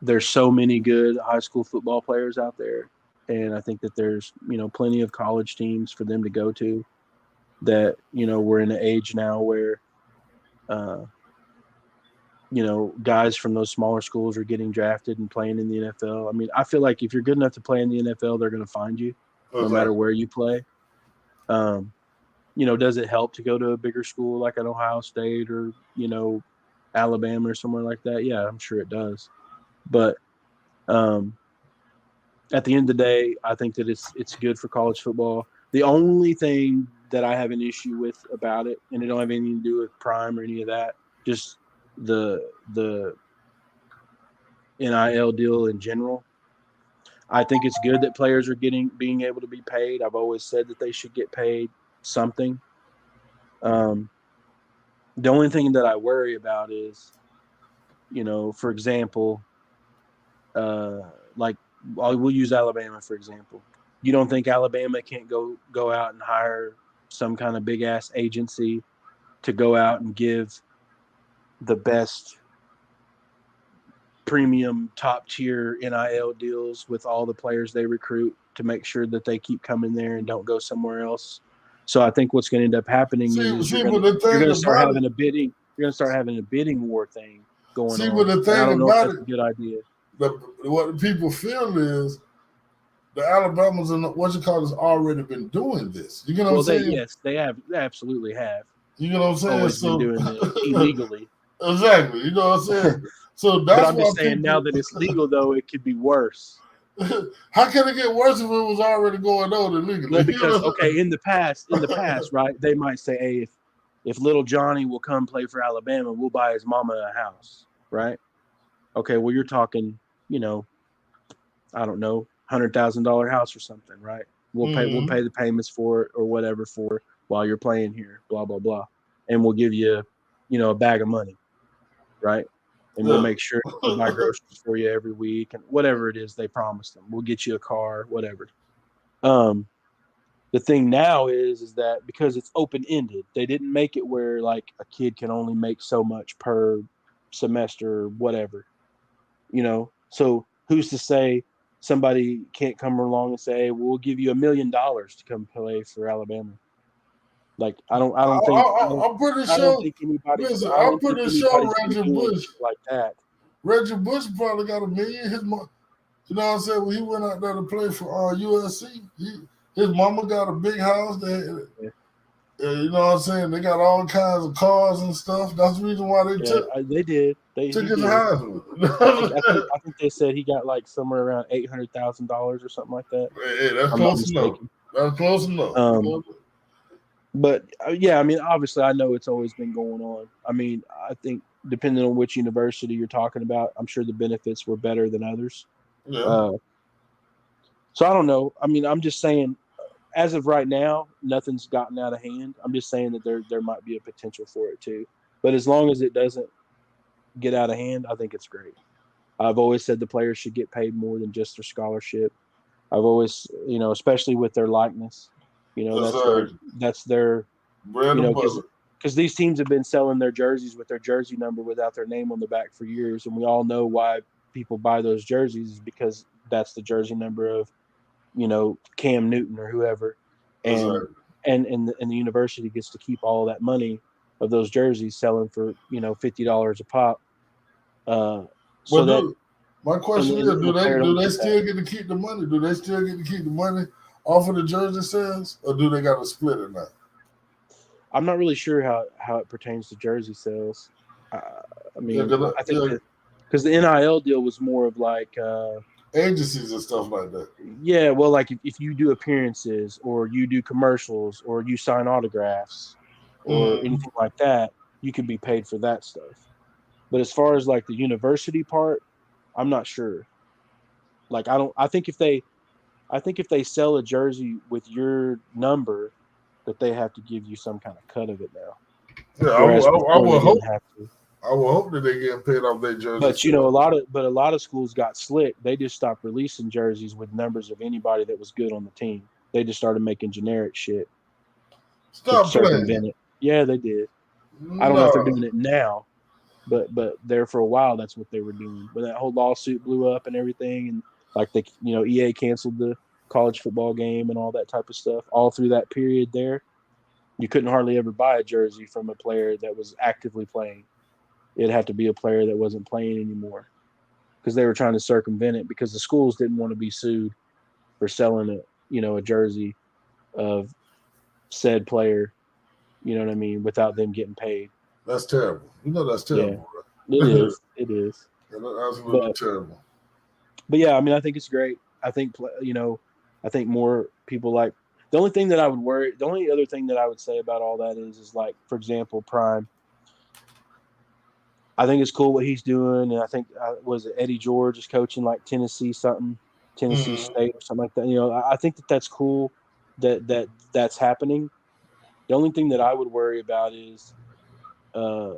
there's so many good high school football players out there, and I think that there's plenty of college teams for them to go to. That we're in an age now where guys from those smaller schools are getting drafted and playing in the NFL. I mean, I feel like if you're good enough to play in the NFL, they're going to find you no matter where you play. Does it help to go to a bigger school like an Ohio State or, Alabama or somewhere like that? Yeah, I'm sure it does. But at the end of the day, I think that it's good for college football. The only thing that I have an issue with about it, and it don't have anything to do with prime or any of that, just the NIL deal in general. I think it's good that players are being able to be paid. I've always said that they should get paid something. The only thing that I worry about is, for example, like we'll use Alabama for example. You don't think Alabama can't go out and hire some kind of big ass agency to go out and give the best premium top tier NIL deals with all the players they recruit to make sure that they keep coming there and don't go somewhere else. So I think what's going to end up happening is you're going to start having a bidding. You're going to start having a bidding war thing going on. But the thing I don't know about if that's a good idea. What the people feel is the Alabama's and has already been doing this. You know what I'm saying? Yes, they absolutely have. You know what I'm saying? Always been doing it illegally. Exactly. You know what I'm saying? So that's but I'm just saying now that it's legal, though, it could be worse. How can it get worse if it was already going on illegally? Well, because in the past, right, they might say, hey, if little Johnny will come play for Alabama, we'll buy his mama a house, right? Okay, well, you're talking, I don't know, $100,000 house or something, right? We'll pay the payments for it or whatever for while you're playing here, blah blah blah, and we'll give you, a bag of money, right? And we'll make sure we'll buy groceries for you every week and whatever it is they promised them. We'll get you a car, whatever. The thing now is that because it's open-ended, they didn't make it where like a kid can only make so much per semester or whatever, So who's to say somebody can't come along and say, hey, we'll give you $1 million to come play for Alabama? Like I'm pretty sure Reggie Bush like that. Reggie Bush probably got $1 million. His mom, you know what I'm saying? When he went out there to play for USC, his mama got a big house. You know what I'm saying? They got all kinds of cars and stuff. That's the reason why they took. They did. They took his house. I think they said he got like somewhere around $800,000 or something like that. Hey, that's close enough. That's close enough. But yeah, I mean, obviously, I know it's always been going on. I mean, I think depending on which university you're talking about, I'm sure the benefits were better than others. Yeah. So I don't know. I mean, I'm just saying, as of right now, nothing's gotten out of hand. I'm just saying that there might be a potential for it too. But as long as it doesn't get out of hand, I think it's great. I've always said the players should get paid more than just their scholarship. I've always, especially with their likeness. That's their because these teams have been selling their jerseys with their jersey number without their name on the back for years, and we all know why people buy those jerseys is because that's the jersey number of, Cam Newton or whoever, and the university gets to keep all that money of those jerseys selling for $50 a pop. My question is, do they still get to keep the money? Do they still get to keep the money off of the jersey sales, or do they got to split it now? I'm not really sure how it pertains to jersey sales. I think because the NIL deal was more of like agencies and stuff like that. Yeah, well, like if you do appearances or you do commercials or you sign autographs or anything like that, you could be paid for that stuff. But as far as like the university part, I'm not sure. Like I think if they sell a jersey with your number, that they have to give you some kind of cut of it now. Yeah, I will hope. I will hope that they get paid off their jerseys. But a lot of schools got slick. They just stopped releasing jerseys with numbers of anybody that was good on the team. They just started making generic shit. Stop playing it. Yeah, they did. I don't know if they're doing it now, but there for a while that's what they were doing. When that whole lawsuit blew up and everything, and like EA canceled the college football game and all that type of stuff. All through that period there, you couldn't hardly ever buy a jersey from a player that was actively playing. It'd have to be a player that wasn't playing anymore because they were trying to circumvent it because the schools didn't want to be sued for selling a jersey of said player, you know what I mean, without them getting paid. That's terrible. That's terrible. Yeah, it is. It is. That's really terrible. But yeah, I mean, I think it's great. I think, I think more people like the only other thing that I would say about all that is like, for example, Prime. I think it's cool what he's doing, and I think was it Eddie George is coaching like Tennessee State or something like that. I think that's cool that's happening. The only thing that I would worry about is uh,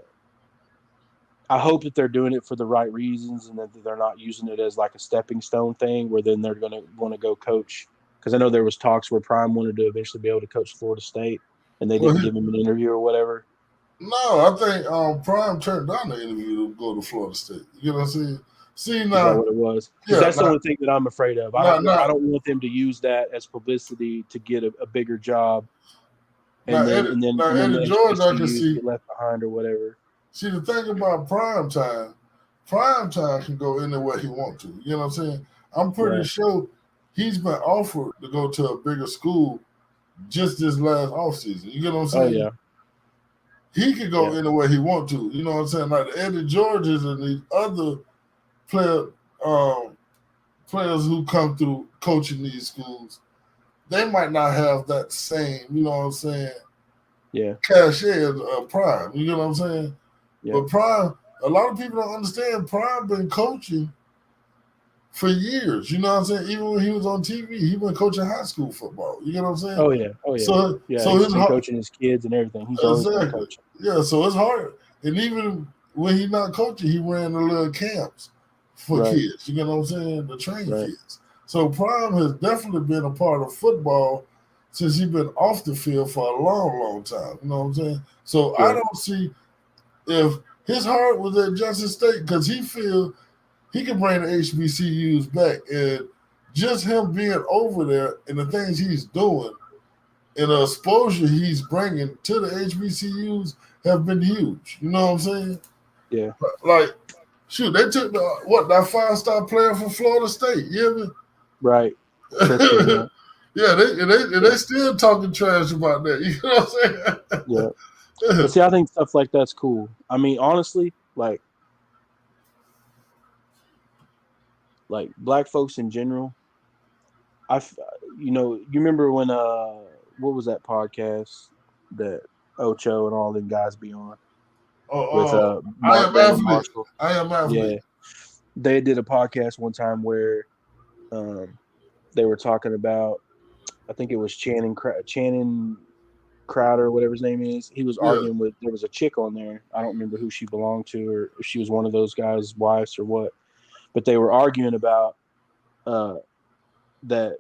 I hope that they're doing it for the right reasons and that they're not using it as like a stepping stone thing where then they're going to want to go coach. Because I know there was talks where Prime wanted to eventually be able to coach Florida State, and they didn't give him an interview or whatever. No, I think Prime turned down the interview to go to Florida State. You know what I'm saying? See Is now, that what it was? Because that's the only thing that I'm afraid of. I don't want them to use that as publicity to get a bigger job, and then Eddie the George, I can HBCUs see. get left behind or whatever. See, the thing about Prime Time can go anywhere he wants to. You know what I'm saying? I'm pretty sure he's been offered to go to a bigger school just this last offseason. You get what I'm saying? Oh, yeah. He could go anywhere he want to. You know what I'm saying? Like the Eddie Georges and these other players who come through coaching these schools, they might not have that same, you know what I'm saying? Yeah. Cachet as Prime. You know what I'm saying? Yeah. But Prime, a lot of people don't understand. Prime been coaching for years. You know what I'm saying? Even when he was on TV, he been coaching high school football. You know what I'm saying? Oh yeah. So he's been coaching his kids and everything. He's always been coaching. Yeah, so it's hard. And even when he's not coaching, he ran the little camps for kids. You know what I'm saying? To train kids. So Prime has definitely been a part of football since he's been off the field for a long, long time. You know what I'm saying? So I don't see if his heart was at Jackson State because he feel he can bring the HBCUs back, and just him being over there and the things he's doing and the exposure he's bringing to the HBCUs have been huge. You know what I'm saying? Yeah. Like, shoot, they took that 5-star player from Florida State. You hear me? Right. Yeah, they still talking trash about that. You know what I'm saying? Yeah. But see, I think stuff like that's cool. I mean, honestly, like black folks in general, you remember when what was that podcast that Ocho and all them guys be on with Brandon Marshall? I am athlete. Yeah, they did a podcast one time where they were talking about, I think it was Channing Crowder, whatever his name is. He was arguing with, there was a chick on there. I don't remember who she belonged to or if she was one of those guys' wives or what. But they were arguing about that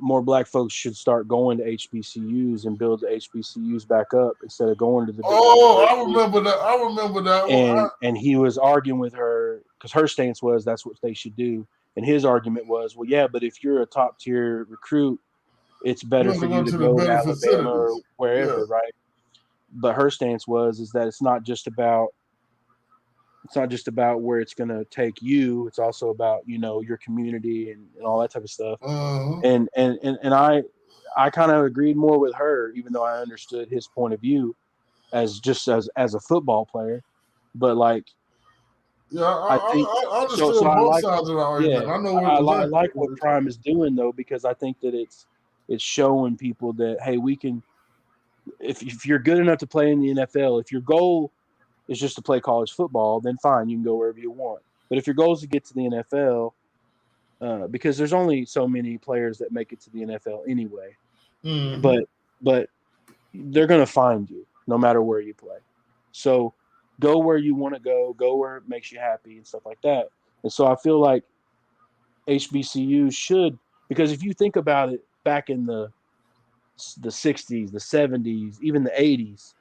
more black folks should start going to HBCUs and build the HBCUs back up instead of going to the big universities. I remember that. And he was arguing with her because her stance was that's what they should do. And his argument was, well, yeah, but if you're a top tier recruit, it's better for you to go to Alabama or wherever, right? But her stance is that it's not just about where it's going to take you. It's also about, your community and all that type of stuff. And I kind of agreed more with her, even though I understood his point of view as a football player. But like, I understood both sides of the argument. Yeah, I like what Prime is doing though, because I think that it's showing people that, hey, we can, if you're good enough to play in the NFL, if your goal is just to play college football, then fine, you can go wherever you want. But if your goal is to get to the NFL, because there's only so many players that make it to the NFL anyway, but they're going to find you no matter where you play. So go where you want to go where it makes you happy and stuff like that. And so I feel like HBCUs should, because if you think about it, back in the 60s, the 70s, even the 80s,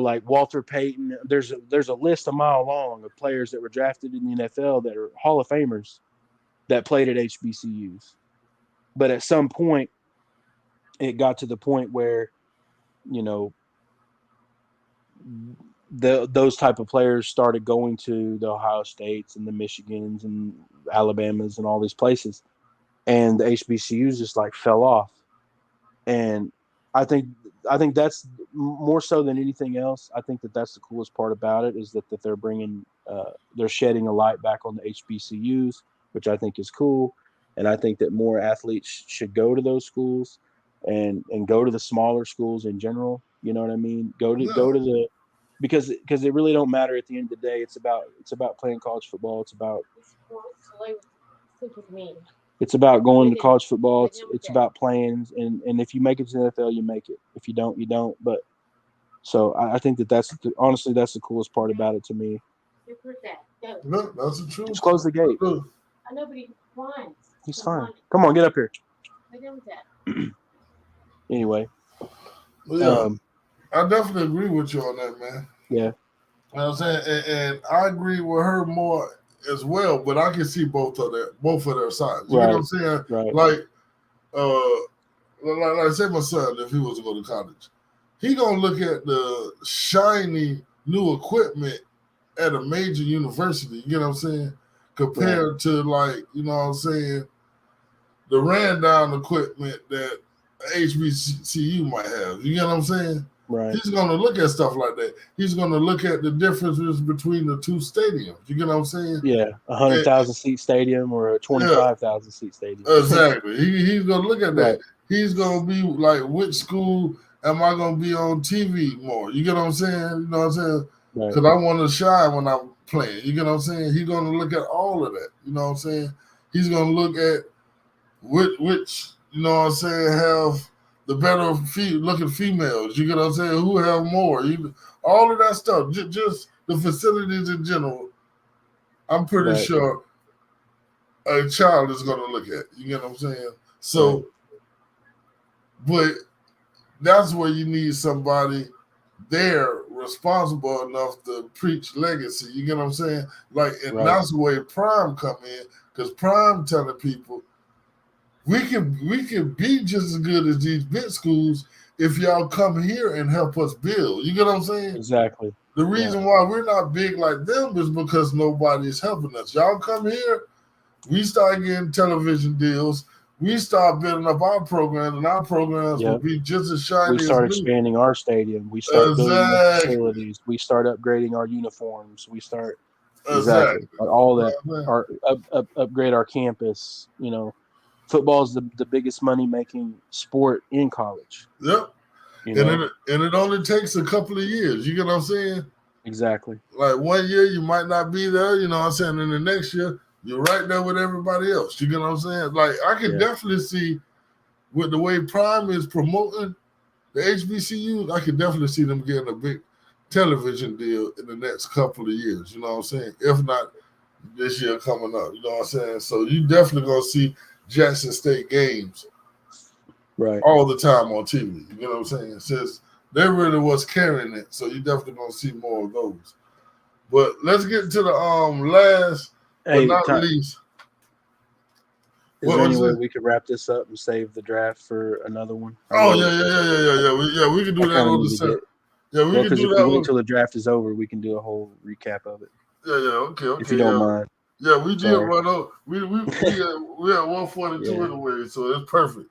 like Walter Payton, there's a list a mile long of players that were drafted in the NFL that are Hall of Famers that played at HBCUs. But at some point, it got to the point where, those type of players started going to the Ohio States and the Michigans and Alabamas and all these places, and the HBCUs just like fell off. And I think that's more so than anything else. I think that's the coolest part about it is that they're bringing, they're shedding a light back on the HBCUs, which I think is cool. And I think that more athletes should go to those schools and go to the smaller schools in general. You know what I mean? Go to the because it really don't matter at the end of the day. It's about playing college football. It's about going to college football. It's about playing, and if you make it to the NFL, you make it. If you don't, you don't. But so I think that's honestly that's the coolest part about it to me. No, that's the truth. Just close the gate. I know, but he's fine. He's fine. Come on, get up here. Anyway. Yeah, I definitely agree with you on that, man. Yeah. You know what I'm saying? And I agree with her more as well, but I can see both of their sides. You know what I'm saying? Right. Like I said, my son, if he was to go to college, he gonna look at the shiny new equipment at a major university, you know what I'm saying? Compared to like, you know what I'm saying, the ran down equipment that HBCU might have. You know what I'm saying? Right. He's going to look at stuff like that. He's going to look at the differences between the two stadiums. You get what I'm saying? Yeah, 100,000 seat stadium or a 25,000 seat stadium. Exactly. He's going to look at that. Right. He's going to be like, which school am I going to be on TV more? You get what I'm saying? You know what I'm saying? Because I want to shine when I'm playing. You get what I'm saying? He's going to look at all of that. You know what I'm saying? He's going to look at which you know what I'm saying, have the better looking females. You get what I'm saying? Who have more? All of that stuff. Just the facilities in general. I'm pretty sure a child is going to look at. You get what I'm saying? So, but that's where you need somebody there responsible enough to preach legacy. You get what I'm saying? Like, and that's where Prime come in, because Prime telling people, we can be just as good as these big schools if y'all come here and help us build. You get what I'm saying? Exactly. The reason why we're not big like them is because nobody's helping us. Y'all come here, we start getting television deals, we start building up our programs, and our programs will be just as shiny. We start expanding our stadium. We start building our facilities. We start upgrading our uniforms. We start all that. Upgrade our campus. You know. Football is the biggest money-making sport in college. Yep. And it only takes a couple of years. You get what I'm saying? Exactly. Like 1 year, you might not be there, you know what I'm saying? And the next year, you're right there with everybody else. You get what I'm saying? Like, I can definitely see with the way Prime is promoting the HBCUs, I can definitely see them getting a big television deal in the next couple of years. You know what I'm saying? If not this year coming up. You know what I'm saying? So you definitely going to see Jackson State games all the time on TV. You know what I'm saying? Since they really was carrying it, so you definitely gonna see more of those. But let's get to the last but not least. Is there any way we could wrap this up and save the draft for another one? Oh yeah. We can do that on the set. Yeah, we can do that. If we wait until the draft is over, we can do a whole recap of it. Yeah, okay. If you don't mind. Yeah, we did run over. We at 142 anyway, so it's perfect.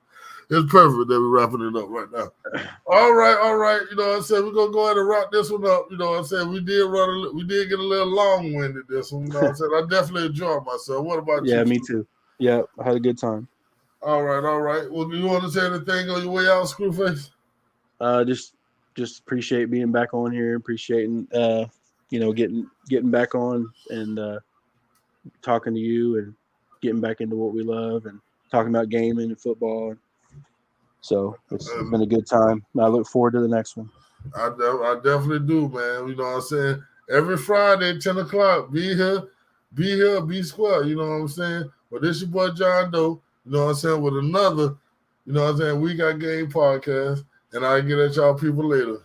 It's perfect that we're wrapping it up right now. All right. You know what I'm saying? We're gonna go ahead and wrap this one up. You know what I'm saying? We did get a little long-winded this one. You know what I'm saying? I definitely enjoyed myself. What about you? Yeah, me too. Yeah, I had a good time. All right. Well, do you want to say anything on your way out, Screwface? Just appreciate being back on here. Appreciating getting back on and talking to you and getting back into what we love and talking about gaming and football. So it's been a good time. I look forward to the next one. I definitely do, man. You know what I'm saying? Every Friday, 10 o'clock, be here, be square. You know what I'm saying? But this your boy John Doe, you know what I'm saying, with another, you know what I'm saying, We Got Game podcast. And I'll get at y'all people later.